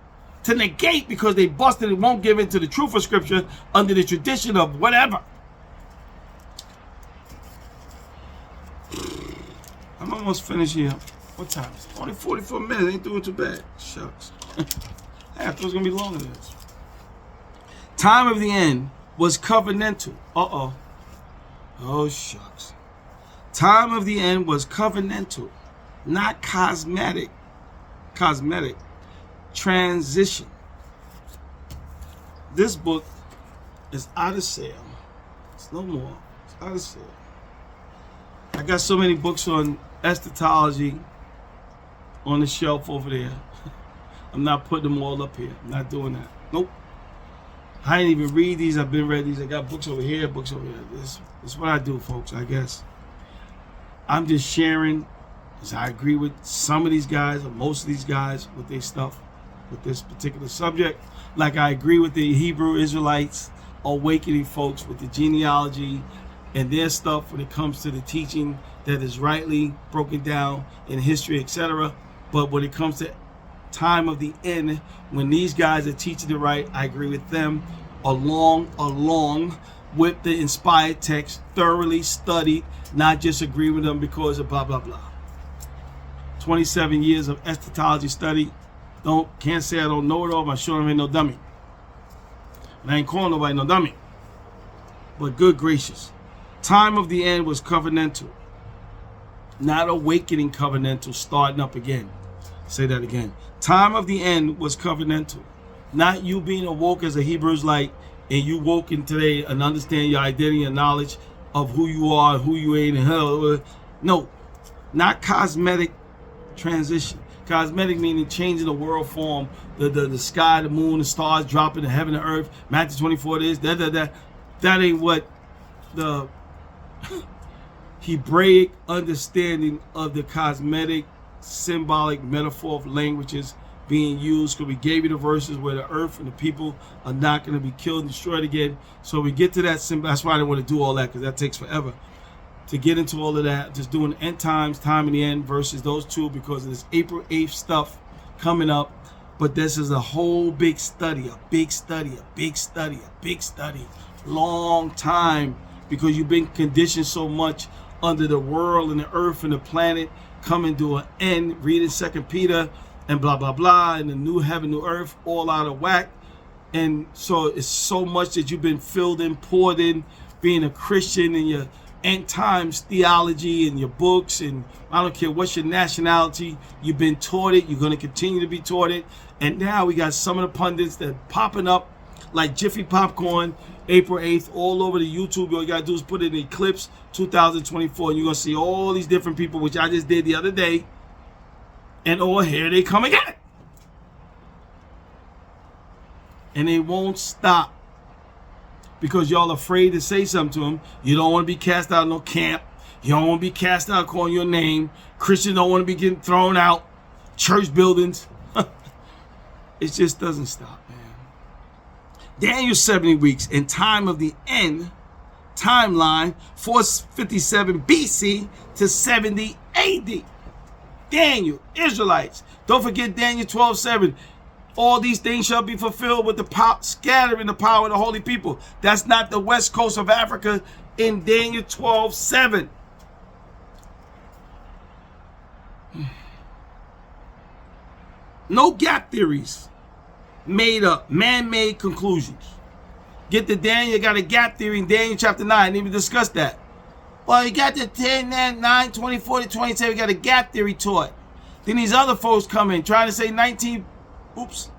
To negate because they busted and won't give in to the truth of Scripture under the tradition of whatever. I'm almost finished here. What time is it? Only 44 minutes. Ain't doing too bad. Shucks. I thought it was going to be longer than this. Time of the end was covenantal. Oh, shucks. Time of the end was covenantal, not cosmetic. Cosmetic. Transition. This book is out of sale. It's no more. It's out of sale. I got so many books on eschatology on the shelf over there. I'm not putting them all up here. I'm not doing that. Nope. I didn't even read these. I've been read these. I got books over here, books over here. This is what I do, folks, I guess. I'm just sharing, because I agree with some of these guys, or most of these guys, with their stuff, with this particular subject. Like I agree with the Hebrew Israelites, awakening folks, with the genealogy and their stuff when it comes to the teaching that is rightly broken down in history, etc. But when it comes to time of the end, when these guys are teaching it right, I agree with them, along with the inspired text, thoroughly studied, not just agree with them because of blah blah blah. 27 years of eschatology study. Can't say I don't know it all. I'm sure I ain't no dummy. And I ain't calling nobody no dummy. But good gracious, time of the end was covenantal, not awakening covenantal, starting up again. Say that again. Time of the end was covenantal, not you being awoke as a Hebrew Israelite and you woken today and understand your identity and knowledge of who you are, who you ain't, and hell. No, not cosmetic transition. Cosmetic meaning changing the world form, the sky, the moon, the stars dropping, the heaven and earth. Matthew 24 is that ain't what the Hebraic understanding of the cosmetic, symbolic, metaphor of languages being used, because we gave you the verses where the earth and the people are not going to be killed and destroyed again. So we get to that symbol. That's why I didn't want to do all that, because that takes forever to get into all of that. Just doing end times, time in the end versus those two, because of this April 8th stuff coming up. But this is a whole big study, long time, because you've been conditioned so much under the world and the earth and the planet coming to an end, reading 2 Peter and blah blah blah, and the new heaven, new earth, all out of whack. And so it's so much that you've been filled in, poured in, being a Christian, and your end times theology and your books, and I don't care what's your nationality, you've been taught it, you're going to continue to be taught it. And now we got some of the pundits that are popping up like Jiffy Popcorn, April 8th, all over the YouTube. All you got to do is put in Eclipse 2024, and you're going to see all these different people, which I just did the other day. And here they come again. And they won't stop, because y'all afraid to say something to them. You don't want to be cast out of no camp. You don't want to be cast out calling your name. Christians don't want to be getting thrown out. Church buildings. It just doesn't stop, man. Daniel 70 weeks in time of the end timeline, 457 BC to 70 AD. Daniel, Israelites. Don't forget Daniel 12:7. All these things shall be fulfilled with the scattering the power of the holy people. That's not the west coast of Africa in Daniel 12:7. No gap theories. Made up, man-made conclusions. Get to Daniel, you got a gap theory in Daniel chapter 9. Didn't even discuss that. Well, you got the 10, 9, 24 to 27. You got a gap theory taught. Then these other folks come in trying to say 19. Oops.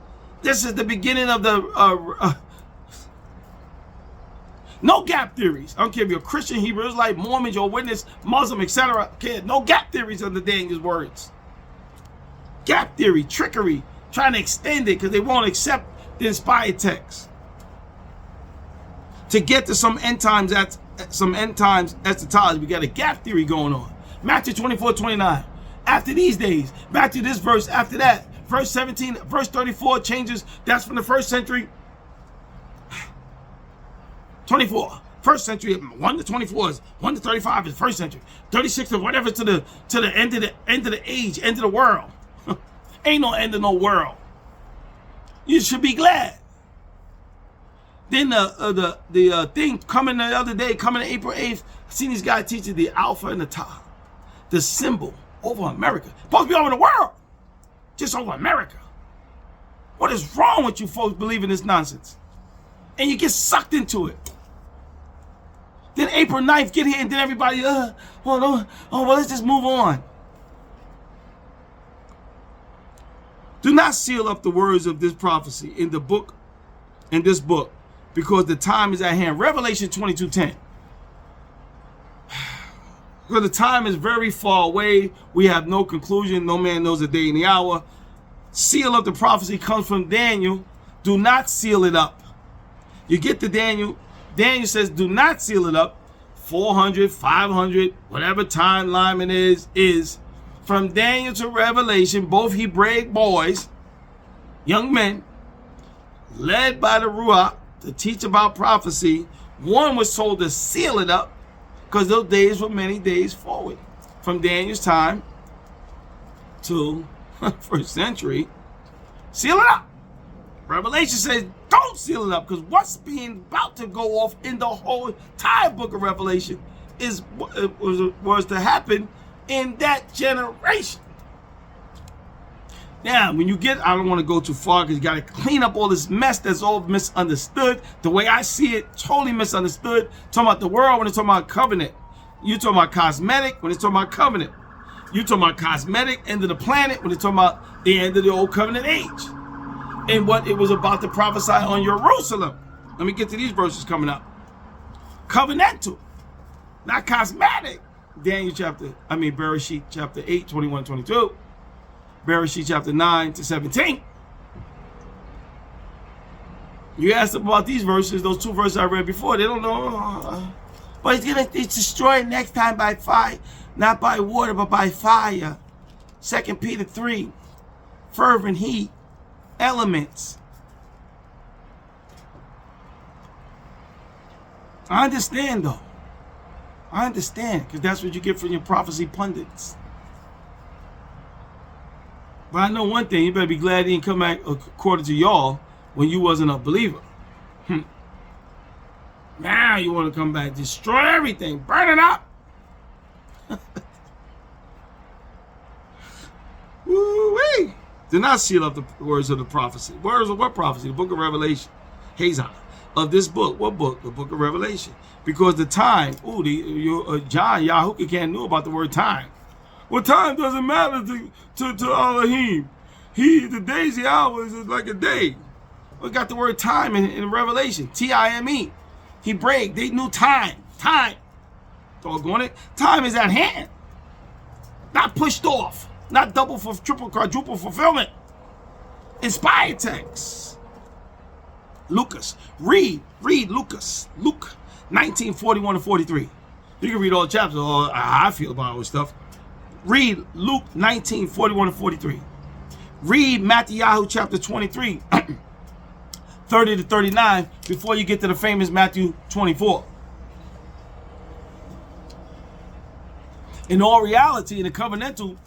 This is the beginning of the no gap theories. I don't care if you're a Christian, Hebrew Israelite, Mormon, Jehovah's Witness, Muslim, etc. Okay, no gap theories under Daniel's words. Gap theory, trickery, trying to extend it because they won't accept the inspired text. To get to some end times eschatology, we got a gap theory going on. Matthew 24:29. After these days, back to this verse after that. Verse 17, verse 34 changes. That's from the first century. 24, first century. 1 to 24 is 1 to 35 is first century. 36 or whatever to the end of the age, end of the world. Ain't no end of no world. You should be glad. Then the thing coming the other day, coming April 8th, I seen these guys teaching the Alpha and the Tau, the symbol over America. Supposed to be over the world, just over America. What is wrong with you folks believing this nonsense? And you get sucked into it. Then April 9th get here and then everybody, well, let's just move on. Do not seal up the words of this prophecy in this book, because the time is at hand. Revelation 22:10. Because the time is very far away. We have no conclusion. No man knows the day and the hour. Seal up the prophecy comes from Daniel. Do not seal it up. You get to Daniel. Daniel says, do not seal it up. 400, 500, whatever timeline it is. From Daniel to Revelation, both Hebraic boys, young men, led by the Ruach to teach about prophecy. One was told to seal it up because those days were many days forward. From Daniel's time to first century, seal it up. Revelation says, don't seal it up, because what's being about to go off in the whole entire book of Revelation was to happen in that generation. Now, when you get, I don't want to go too far because you got to clean up all this mess that's all misunderstood. The way I see it, totally misunderstood. Talking about the world when it's talking about covenant. You talking about cosmetic when it's talking about covenant. You talking about cosmetic, end of the planet, when it's talking about the end of the old covenant age. And what it was about to prophesy on Jerusalem. Let me get to these verses coming up. Covenantal, not cosmetic. Bereshit chapter 8, 21, 22. Bereshit chapter 9 to 17. You asked about these verses, those two verses I read before, they don't know. But it's destroyed next time by fire, not by water, but by fire. 2 Peter 3, fervent heat, elements. I understand though. I understand, because that's what you get from your prophecy pundits. But I know one thing, you better be glad he didn't come back according to y'all when you wasn't a believer. Now you want to come back, destroy everything, burn it up. Woo-wee. Do not seal up the words of the prophecy. Words of what prophecy? The book of Revelation. Hazon. Of this book. What book? The book of Revelation. Because the time, John Yahuwah can't know about the word time. Well, time doesn't matter to Elohim. The days, the hours is like a day. We got the word time in Revelation. T-I-M-E. Hebraic, they knew time. Time. Doggone it. Time is at hand. Not pushed off. Not double for triple, quadruple fulfillment. Inspired text. Lucas. Read Lucas. Luke 19:41 to 43. You can read all the chapters, or how I feel about all this stuff. Read Luke 19:41 to 43. Read Matthew chapter 23, 30 to 39, before you get to the famous Matthew 24. In all reality, in the covenantal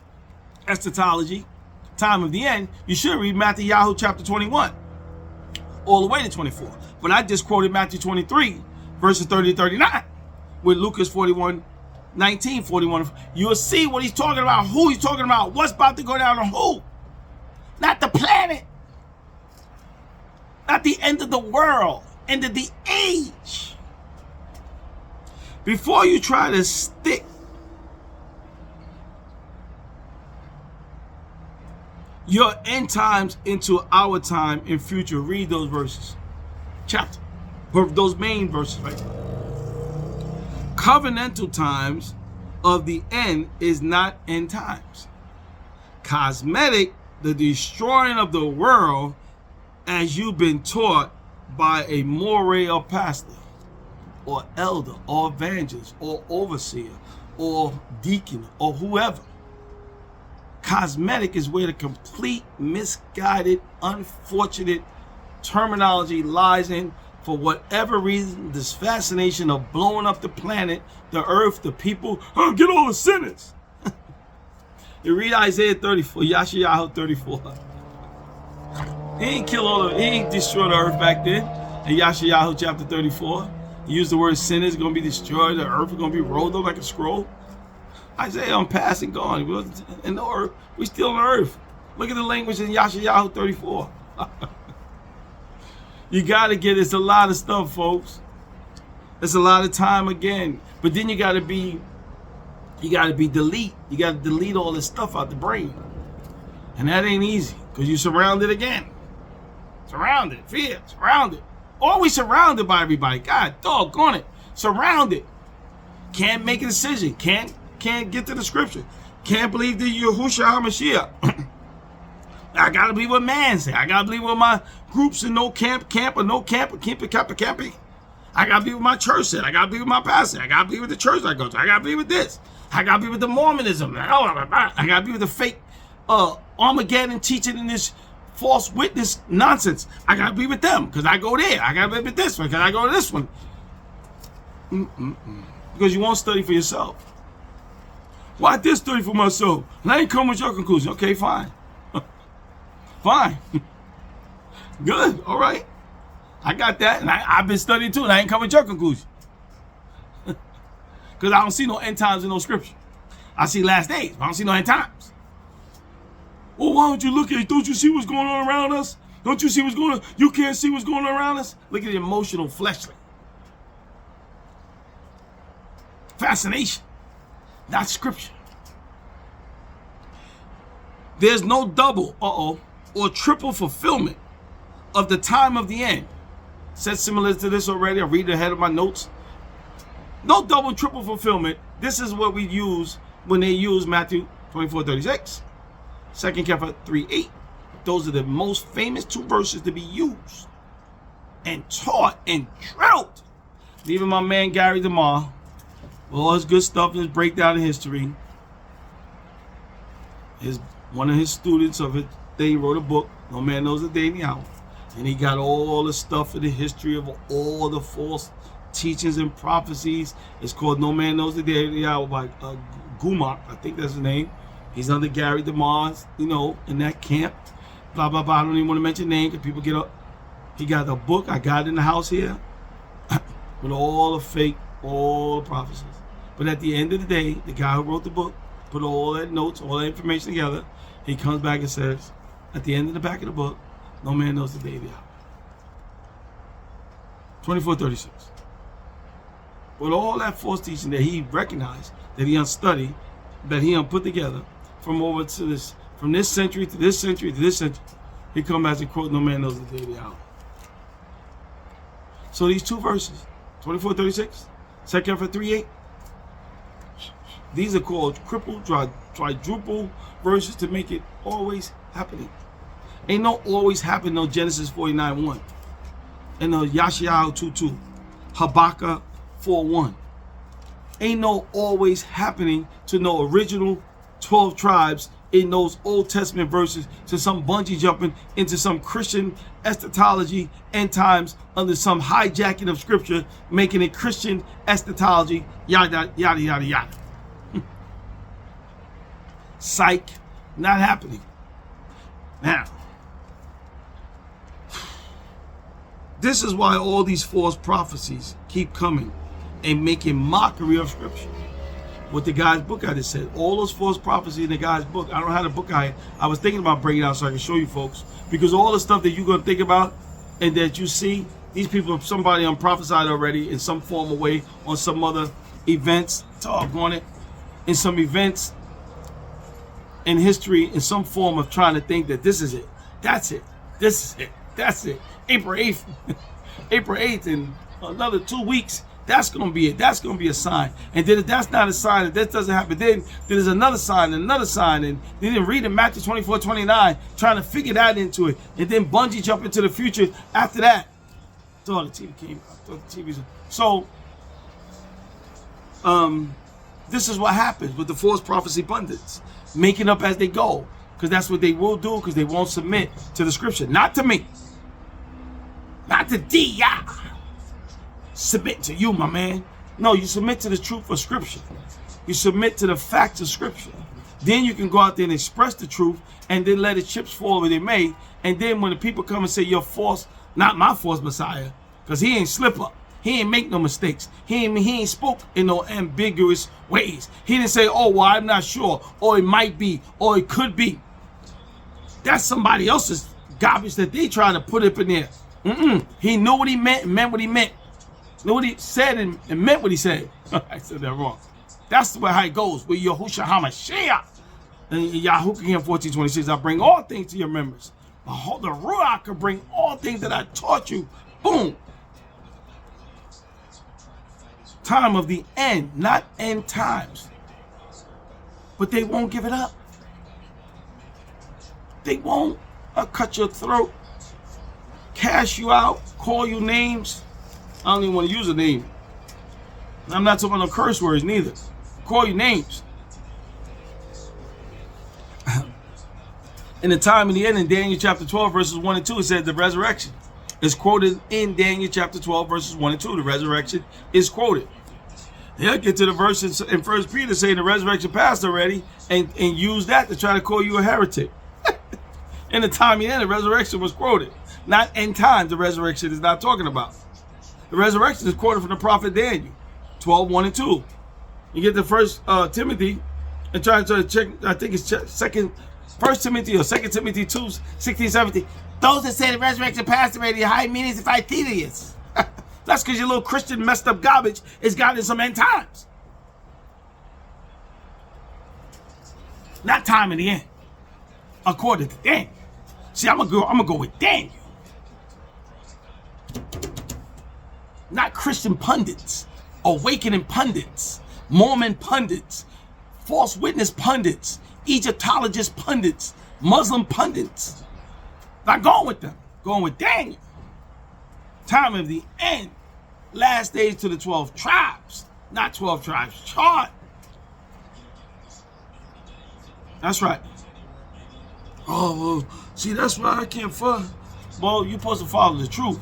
eschatology, time of the end, you should read Matthew chapter 21, all the way to 24. But I just quoted Matthew 23, verses 30 to 39, with Lucas 19, 41. You'll see what he's talking about, who he's talking about, what's about to go down on who. Not the planet. Not the end of the world. End of the age. Before you try to stick your end times into our time and future, read those verses. Chapter. Those main verses right there. Covenantal times of the end is not end times. Cosmetic, the destroying of the world, as you've been taught by a moray or pastor, or elder, or evangelist, or overseer, or deacon, or whoever. Cosmetic is where the complete, misguided, unfortunate terminology lies in. For whatever reason, this fascination of blowing up the planet, the earth, the people, get all the sinners. You read Isaiah 34, Yashayahu 34. He ain't he ain't destroyed the earth back then. In Yashayahu chapter 34, he used the word sinners going to be destroyed, the earth is going to be rolled up like a scroll. Isaiah, I'm passing gone. In the earth, we still on the earth. Look at the language in Yashayahu 34. You got to get, it's a lot of stuff, folks. That's a lot of time again. But then you gotta delete. You gotta delete all this stuff out the brain. And that ain't easy, because you're surrounded again. Surrounded, fear, surrounded. Always surrounded by everybody. God doggone it. Surrounded. Can't make a decision. Can't get to the scripture. Can't believe that Yahushua HaMashiach. I gotta believe what man say. I gotta believe what my groups in no camp or no camp or camping. I gotta believe what my church said. I gotta believe what my pastor. I gotta believe what the church I go to. I gotta believe with this. I gotta believe with the Mormonism. I gotta believe with the fake Armageddon teaching in this false witness nonsense. I gotta be with them because I go there. I gotta be with this one because I go to this one. Because you won't study for yourself. Why this study for myself? And I ain't come with your conclusion. Okay, fine. Fine. Good. All right. I got that. And I've been studying too, and I ain't come with your conclusion. Because I don't see no end times in no scripture. I see last days, but I don't see no end times. Well, why don't you look at it? Don't you see what's going on around us? Don't you see what's going on? You can't see what's going on around us? Look at the emotional, fleshly. Fascination, not scripture. There's no double, or triple fulfillment of the time of the end. Said similar to this already. I read ahead of my notes. No double, triple fulfillment. This is what we use when they use Matthew 24:36. 2 Kepha 3:8. Those are the most famous two verses to be used and taught and drilled. Even my man Gary DeMar, all his good stuff and his breakdown of history. One of his students of it, they wrote a book, No Man Knows the Day and the Hour. And he got all the stuff of the history of all the false teachings and prophecies. It's called No Man Knows the Day and the Hour by Gumar, I think that's his name. He's under Gary DeMars, in that camp. Blah, blah, blah. I don't even want to mention names because people get up. He got a book. I got it in the house here with all the fake, all the prophecies. But at the end of the day, the guy who wrote the book, put all that notes, all that information together, he comes back and says, at the end of the back of the book, no man knows the day of the hour. 24:36. With all that false teaching that he recognized, that he unstudied, that he put together, from over to this, from this century to this century to this century, he come back and quote, no man knows the day of the hour. So these two verses, 24:36, 2 Kepha 3:8, these are called crippled, quadruple verses to make it always happening. Ain't no always happen, no Genesis 49:1, and no Yashayahu 2:2, Habakkuk 4:1. Ain't no always happening to no original 12 tribes in those Old Testament verses to some bungee jumping into some Christian eschatology end times under some hijacking of scripture, making it Christian eschatology, yada, yada, yada, yada. Psych, not happening. Now, this is why all these false prophecies keep coming and making mockery of scripture. What the guy's book I just said, all those false prophecies in the guy's book. I don't have the book I was thinking about bringing it out so I can show you folks, because all the stuff that you're going to think about and that you see, these people, somebody prophesied already in some form or way on some other events, talk on it, in some events in history, in some form of trying to think that this is it, that's it, this is it, that's it. April 8th, April 8th in another 2 weeks, that's going to be it. That's going to be a sign. And then if that's not a sign, if that doesn't happen, then there's another sign and another sign. And they didn't read in Matthew 24:29, trying to figure that into it. And then bungee jump into the future after that. I thought the TV came. I thought the TV's. So, this is what happens with the false prophecy pundits, making up as they go. Because that's what they will do, because they won't submit to the scripture. Not to me. Not to thee. Submit to you, my man. No, you submit to the truth of scripture. You submit to the facts of scripture. Then you can go out there and express the truth and then let the chips fall where they may. And then when the people come and say you're false, not my false Messiah, because he ain't slip up. He ain't make no mistakes. He ain't spoke in no ambiguous ways. He didn't say, oh, well, I'm not sure, or it might be, or it could be. That's somebody else's garbage that they trying to put up in there. He knew what he meant what he meant. Know what he said and meant what he said. I said that wrong. That's how it goes with Yahushua HaMashiach. And Yahushua 14:26, I bring all things to your remembrance. The Ruach can bring all things that I taught you. Boom. Time of the end, not end times. But they won't give it up. They won't. I'll cut your throat, cash you out, call you names. I don't even want to use a name. I'm not talking about no curse words neither. Call you names. In the time of the end, in Daniel chapter 12, verses 1 and 2, it said the resurrection is quoted in Daniel chapter 12, verses 1 and 2. The resurrection is quoted. They'll get to the verse in 1 Peter saying the resurrection passed already and use that to try to call you a heretic. In the time of the end, the resurrection was quoted. Not end times, the resurrection is not talking about. The resurrection is quoted from the prophet Daniel, 12, 1 and 2. You get the first Timothy and try to check, I think it's First Timothy or 2 Timothy 2, 16, 17. Those that say the resurrection passed already, high meanings if I tedious. That's because your little Christian messed up garbage is got in some end times. Not time in the end. According to Daniel. See, I'm gonna go with Daniel. Not Christian pundits, awakening pundits, Mormon pundits, false witness pundits, Egyptologist pundits, Muslim pundits. Not going with them. Going with Daniel. Time of the end. Last days to the 12 tribes. Not 12 tribes chart. That's right. Oh, well, see, that's why I can't follow. Well, you're supposed to follow the truth.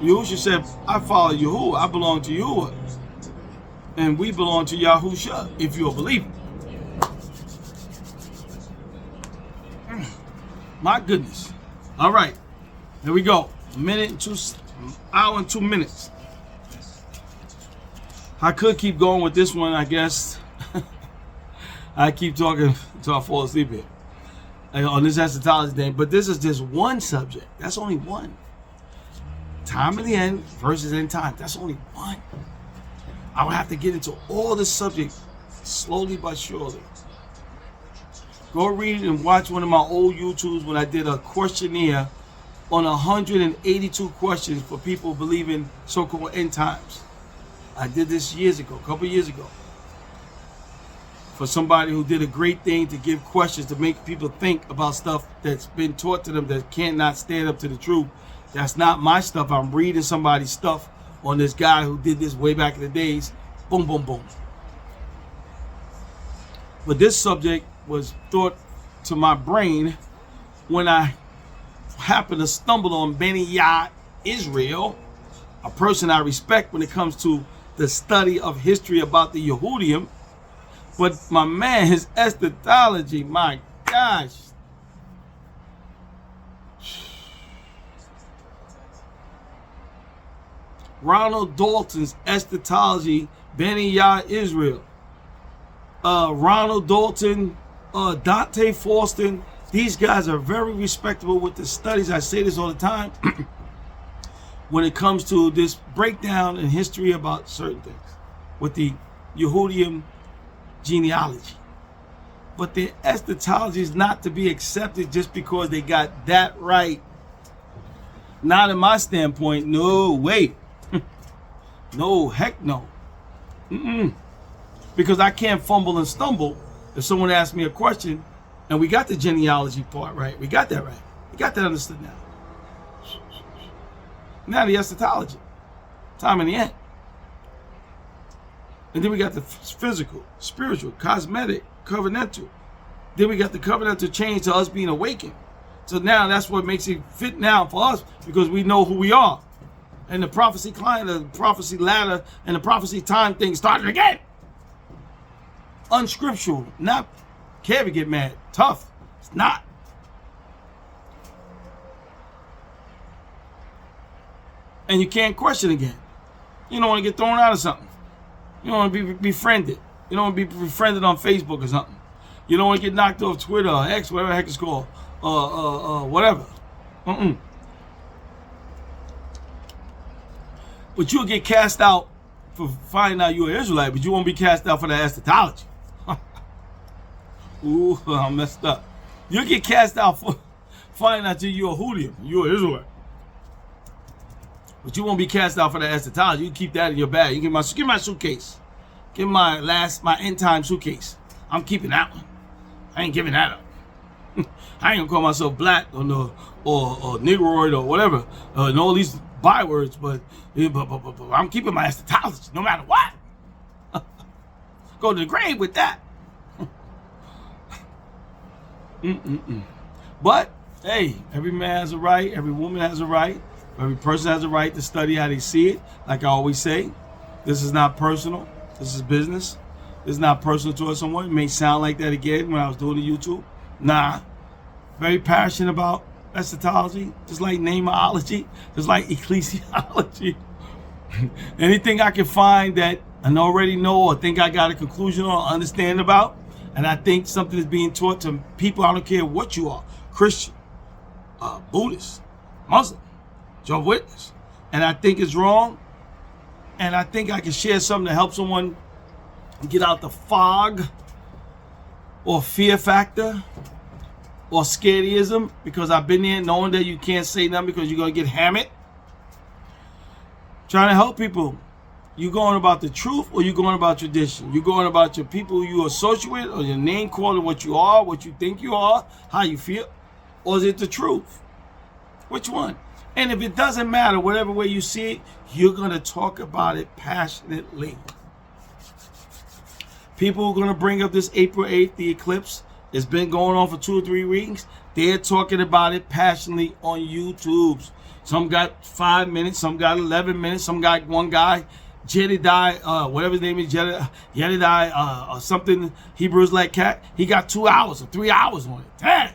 Yahushua said, I follow Yahuwah. I belong to Yahuwah. And we belong to Yahusha, if you're a believer. My goodness. All right. Here we go. Hour and 2 minutes. I could keep going with this one, I guess. I keep talking until I fall asleep here. On this eschatology thing. But this is just one subject. That's only one. Time of the end versus end time. That's only one. I would have to get into all the subjects slowly but surely. Go read and watch one of my old YouTubes when I did a questionnaire on 182 questions for people believing so-called end times. I did this years ago, a couple years ago. For somebody who did a great thing to give questions to make people think about stuff that's been taught to them that cannot stand up to the truth. That's not my stuff. I'm reading somebody's stuff on this guy who did this way back in the days. Boom, boom, boom. But this subject was thought to my brain when I happened to stumble on Benny Yah Israel, a person I respect when it comes to the study of history about the Yehudim. But my man, his eschatology, my gosh. Ronald Dalton's eschatology, Benny Yah Israel. Ronald Dalton, Dante Faustin, these guys are very respectable with the studies. I say this all the time when it comes to this breakdown in history about certain things with the Yehudim genealogy. But their eschatology is not to be accepted just because they got that right. Not in my standpoint. No way. No, heck no. Because I can't fumble and stumble if someone asks me a question and we got the genealogy part right. We got that right. We got that understood now. Now the eschatology. Time in the end. And then we got the physical, spiritual, cosmetic, covenantal. Then we got the covenantal change to us being awakened. So now that's what makes it fit now for us because we know who we are. And the prophecy climb, the prophecy ladder, and the prophecy time thing started again. Unscriptural, not care to get mad, tough. It's not. And you can't question again. You don't want to get thrown out of something. You don't want to be befriended. You don't want to be befriended on Facebook or something. You don't want to get knocked off Twitter or X, whatever the heck it's called, whatever. But you'll get cast out for finding out you're an Israelite, but you won't be cast out for that eschatology. Ooh, I'm messed up. You'll get cast out for finding out you're a Judean, you're an Israelite. But you won't be cast out for that eschatology. You keep that in your bag. You give my suitcase. Give my end time suitcase. I'm keeping that one. I ain't giving that up. I ain't gonna call myself black or negroid or whatever, and all these bywords, but I'm keeping my eschatology no matter what. Go to the grave with that. But hey, every man has a right, every woman has a right, every person has a right to study how they see it. Like I always say, this is not personal. This is business. This is not personal towards someone. It may sound like that again when I was doing the YouTube. Nah, very passionate about eschatology, just like nameology, just like ecclesiology. Anything I can find that I already know or think I got a conclusion on or understand about, and I think something is being taught to people, I don't care what you are, Christian, Buddhist, Muslim, Jehovah's Witness, and I think it's wrong, and I think I can share something to help someone get out the fog or fear factor or scaredyism, because I've been there knowing that you can't say nothing because you're going to get hammered. Trying to help people. You going about the truth or you going about tradition? You going about your people you associate with, or your name calling what you are, what you think you are, how you feel? Or is it the truth? Which one? And if it doesn't matter, whatever way you see it, you're going to talk about it passionately. People are going to bring up this April 8th, the eclipse. It's been going on for 2 or 3 weeks. They're talking about it passionately on YouTube. Some got 5 minutes, some got 11 minutes, some got one guy, Jedediah, whatever his name is, Jedediah, or something, Hebrews like cat. He got 2 hours or 3 hours on it. Damn.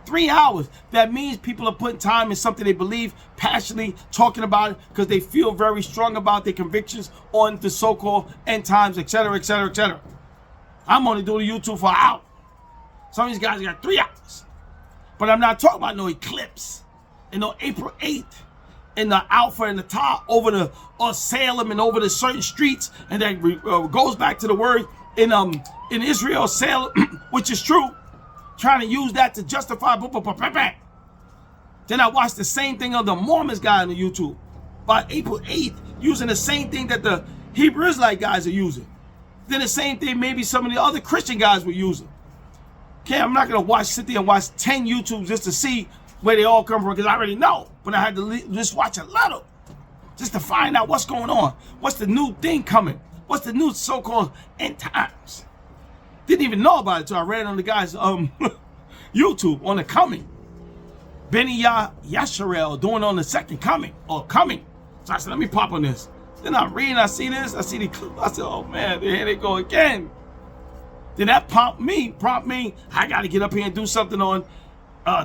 3 hours. That means people are putting time in something they believe, passionately talking about it because they feel very strong about their convictions on the so-called end times, etc., etc., etc. I'm only doing YouTube for an hour. Some of these guys got 3 hours. But I'm not talking about no eclipse and no April 8th and the Alpha and the Tau over the Salem and over the certain streets, and that goes back to the word in Israel, Salem, which is true. Trying to use that to justify. Then I watched the same thing of the Mormons guy on the YouTube by April 8th, using the same thing that the Hebrew Israelite guys are using. Then the same thing maybe some of the other Christian guys were using. Okay, I'm not going to sit there and watch 10 YouTubes just to see where they all come from, because I already know. But I had to just watch a little just to find out what's going on. What's the new thing coming? What's the new so-called end times? Didn't even know about it until I read on the guy's YouTube on the coming. Benny Yasharel doing on the second coming or coming. So I said, let me pop on this. Then I read and I see this. I see the clip. I said, oh man, here they go again. Then that prompted me, I got to get up here and do something on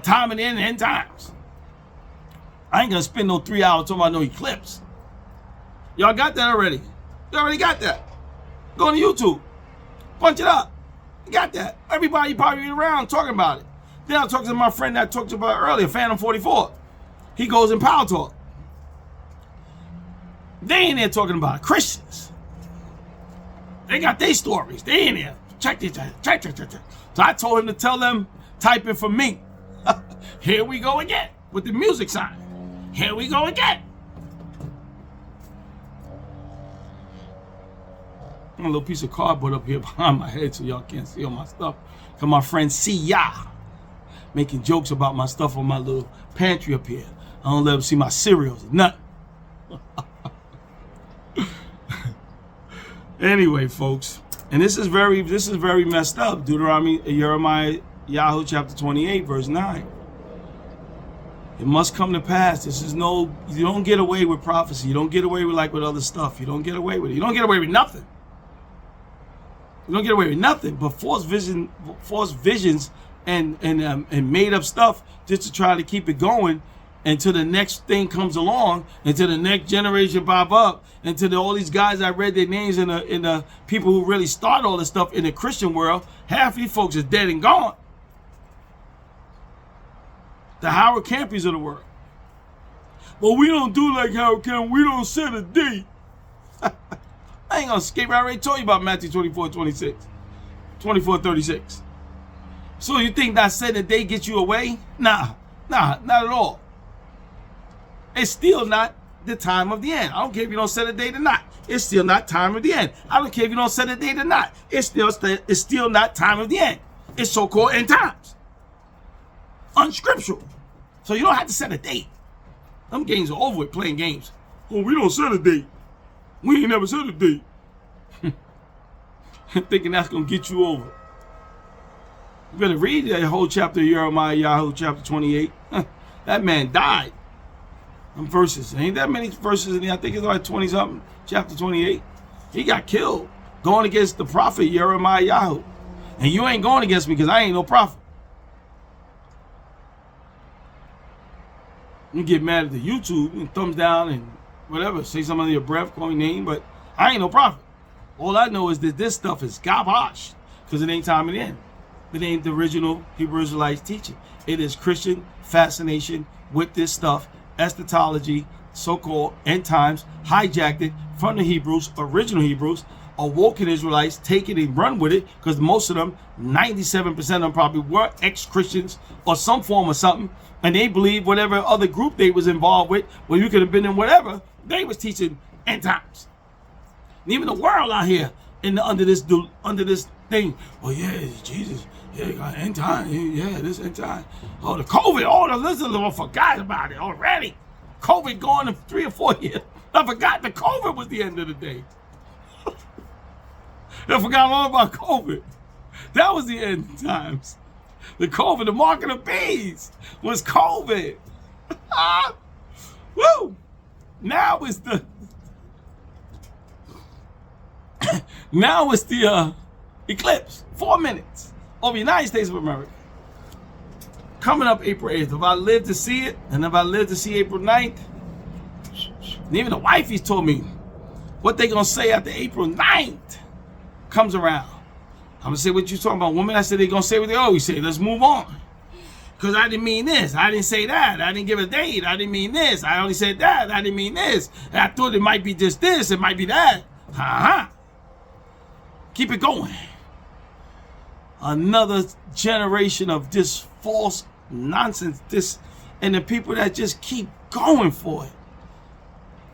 time and end times. I ain't going to spend no 3 hours talking about no eclipse. Y'all got that already? You already got that. Go on YouTube. Punch it up. You got that. Everybody probably around talking about it. Then I talked to my friend that I talked about earlier, Phantom 44. He goes in Power Talk. They ain't there talking about it. Christians. They got their stories. They in there. Check this out. Check. So I told him to tell them, type it for me. Here we go again with the music sign. Here we go again. A little piece of cardboard up here behind my head so y'all can't see all my stuff. Cause my friend Sia making jokes about my stuff on my little pantry up here. I don't let him see my cereals or nothing. Anyway, folks, and this is very messed up. Jeremiah Yahoo chapter 28 verse 9. It must come to pass. You don't get away with prophecy. You don't get away with with other stuff. You don't get away with it. You don't get away with nothing. You don't get away with nothing but false visions and made up stuff just to try to keep it going until the next thing comes along, until the next generation pop up, until all these guys I read their names in the people who really start all this stuff in the Christian world, half these folks is dead and gone. The Howard Campies of the world. But we don't do like how can we don't set a date. I ain't gonna skip. I already told you about Matthew 24:36. 24:36. So you think that setting a date gets you away? Nah, not at all. It's still not the time of the end. I don't care if you don't set a date or not. It's still not time of the end. I don't care if you don't set a date or not. It's still not time of the end. It's so-called end times. Unscriptural. So you don't have to set a date. Them games are over with playing games. Oh, we don't set a date. We ain't never set a date. Thinking that's going to get you over. You better read that whole chapter of Jeremiah, chapter 28. That man died. Them verses. Ain't that many verses in there. I think it's like 20-something. Chapter 28. He got killed going against the prophet Jeremiah. And you ain't going against me because I ain't no prophet. You get mad at the YouTube and thumbs down and whatever. Say something under your breath, call your name. But I ain't no prophet. All I know is that this stuff is garbage because it ain't time of the end. It ain't the original Hebrew Israelites teaching. It is Christian fascination with this stuff, eschatology, so-called end times, hijacked it from the Hebrews, original Hebrews, awoken Israelites, take it and run with it because most of them, 97% of them probably were ex-Christians or some form of something, and they believe whatever other group they was involved with, well, you could have been in whatever, they was teaching end times. And even the world out here under this thing, well, yeah, it's Jesus. Yeah, you got end time. Yeah, this end time. Oh, the COVID. Oh, the listeners forgot about it already. COVID going in 3 or 4 years. I forgot the COVID was the end of the day. I forgot all about COVID. That was the end times. The COVID, the mark of the beast was COVID. Woo! Now it's the eclipse. 4 minutes over the United States of America. Coming up April 8th. If I live to see it, and if I live to see April 9th, and even the wifey's told me what they gonna say after April 9th comes around. I'm gonna say what you talking about, woman. I said they gonna say what they always say. Let's move on. Because I didn't mean this. I didn't say that. I didn't give a date. I didn't mean this. I only said that. I didn't mean this. And I thought it might be just this. It might be that. Keep it going. Another generation of this false nonsense. And the people that just keep going for it.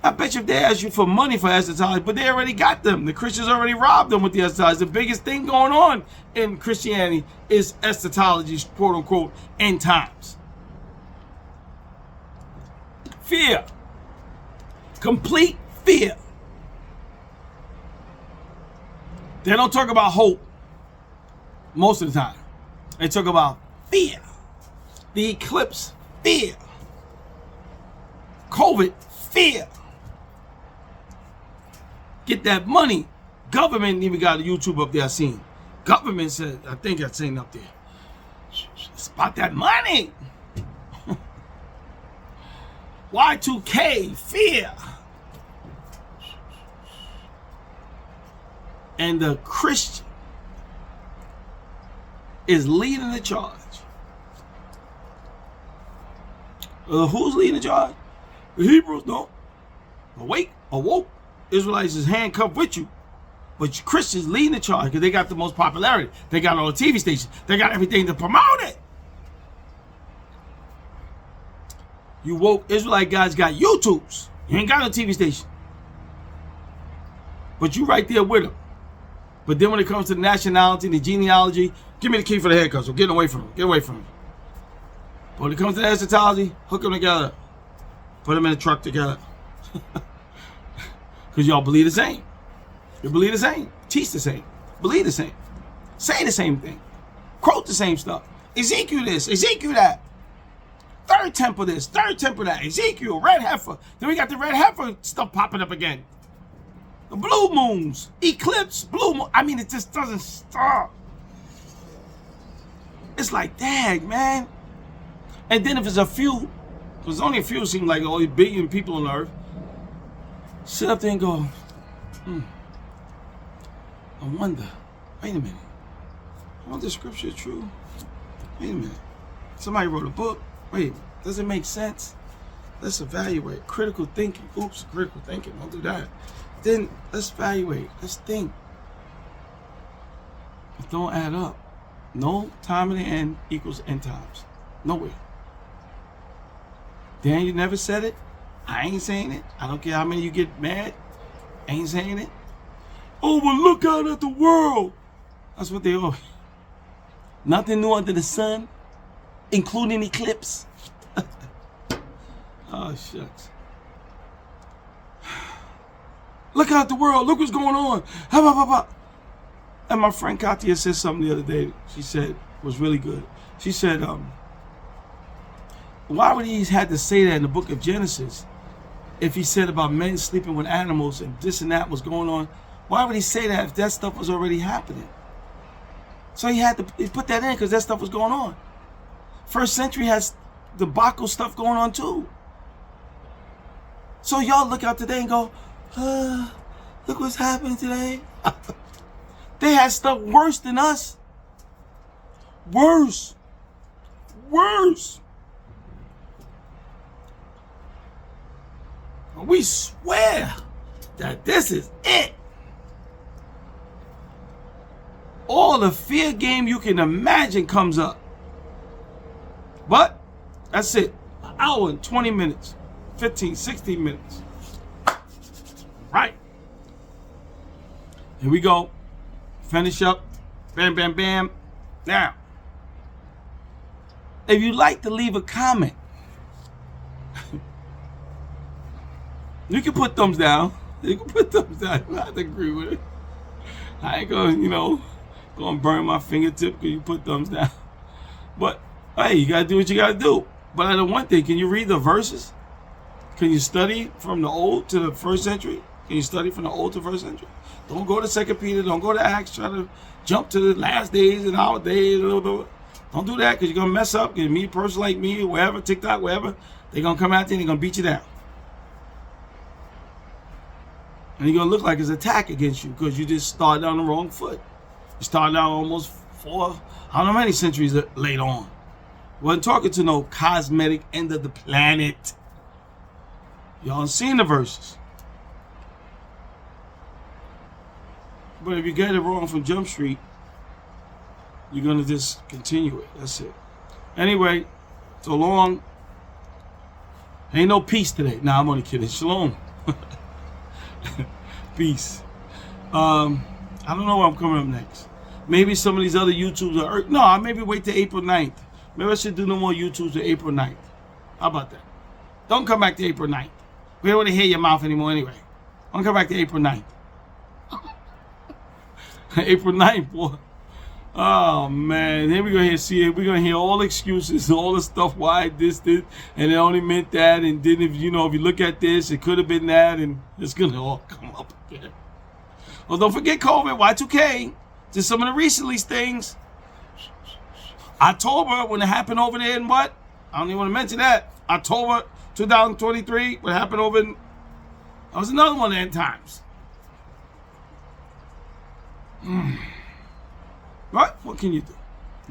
I bet you if they ask you for money for eschatology, but they already got them. The Christians already robbed them with the eschatology. The biggest thing going on in Christianity is eschatology, quote unquote, end times. Fear. Complete fear. They don't talk about hope most of the time. They talk about fear. The eclipse, fear. COVID, fear. Get that money. Government even got a YouTube up there I seen. Government said, I think I've seen up there. It's about that money. Y2K, fear. And the Christian is leading the charge. Who's leading the charge? The Hebrews, no. Awoke. Israelites is handcuffed with you. But Christians leading the charge because they got the most popularity. They got all the TV stations. They got everything to promote it. You woke Israelite guys got YouTubes. You ain't got no TV station. But you right there with them. But then when it comes to the nationality, the genealogy, give me the key for the haircut. So get away from him. Get away from him. But when it comes to the eschatology, hook them together. Put them in a truck together. Because y'all believe the same. You believe the same. Teach the same. Believe the same. Say the same thing. Quote the same stuff. Ezekiel this. Ezekiel that. Third temple this. Third temple that. Ezekiel. Red heifer. Then we got the red heifer stuff popping up again. The blue moons. Eclipse. Blue moon. I mean, it just doesn't stop. It's like, dang, man. And then if it's a few, because only a few seem like all these billion people on earth, sit up there and go, I wonder, wait a minute. I wonder if the scripture is true. Wait a minute. Somebody wrote a book. Wait, does it make sense? let's evaluate. Critical thinking. Oops, critical thinking. Don't do that. Then let's evaluate. Let's think. It don't add up. No time in the end equals end times. Nowhere. Daniel never said it. I ain't saying it. I don't care how many you get mad. I ain't saying it. Oh, but look out at the world. That's what they are. Nothing new under the sun, including eclipse. Oh, shucks. Look out the world. Look what's going on. And my friend Katia said something the other day. She said was really good. She said, why would he had to say that in the book of Genesis if he said about men sleeping with animals and this and that was going on? Why would he say that if that stuff was already happening? So he put that in because that stuff was going on. First century has debacle stuff going on too. So y'all look out today and go, look what's happening today. They had stuff worse than us. Worse. We swear that this is it. All the fear game you can imagine comes up. But that's it. An hour and 20 minutes. 15, 16 minutes. Right. Here we go. Finish up. Bam, bam, bam. Now, if you'd like to leave a comment, you can put thumbs down. You can put thumbs down. I have to agree with it. I ain't gonna, gonna burn my fingertip because you put thumbs down. But hey, you gotta do what you gotta do. But I know one thing, can you read the verses? Can you study from the old to the first century? Can you study from the old to first century? Don't go to 2 Peter, don't go to Acts, try to jump to the last days and our days. Don't do that because you're gonna mess up. Because me, a person like me, wherever, TikTok, wherever, they're gonna come out there and they're gonna beat you down. And you're gonna look like it's an attack against you because you just started on the wrong foot. You started out almost 4, I don't know how many centuries later on. Wasn't talking to no cosmetic end of the planet. Y'all seen the verses. But if you get it wrong from Jump Street, you're gonna just continue it. That's it. Anyway, so long. Ain't no peace today. Nah, I'm only kidding. Shalom. Peace. I don't know where I'm coming up next. Maybe some of these other YouTubes are... No, I maybe wait till April 9th. Maybe I should do no more YouTubes till April 9th. How about that? Don't come back to April 9th. We don't want to hear your mouth anymore anyway. Don't come back to April 9th. April 9th, boy. Oh, man. Then we're going to hear all excuses, all the stuff, why this, and it only meant that, and then if you look at this, it could have been that, and it's going to all come up again. Well, don't forget COVID, Y2K. Just some of the recently things. October, when it happened over there in what? I don't even want to mention that. October 2023, what happened over in... That was another one of the end times. What can you do?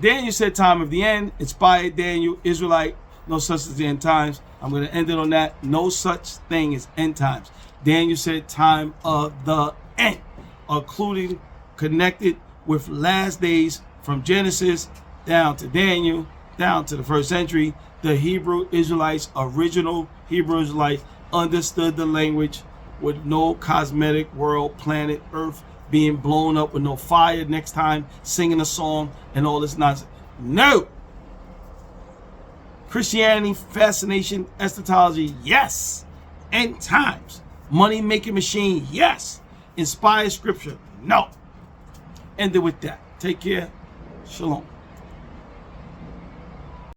Daniel said time of the end. Inspired Daniel, Israelite, no such as the end times. I'm going to end it on that. No such thing as end times. Daniel said time of the end, including connected with last days from Genesis down to Daniel, down to the first century. The Hebrew Israelites, original Hebrew Israelites, understood the language with no cosmetic world, planet, earth being blown up with no fire next time, singing a song and all this nonsense. No! Christianity, fascination, eschatology, yes. End times. Money-making machine, yes. Inspired scripture, no. Ended with that. Take care. Shalom.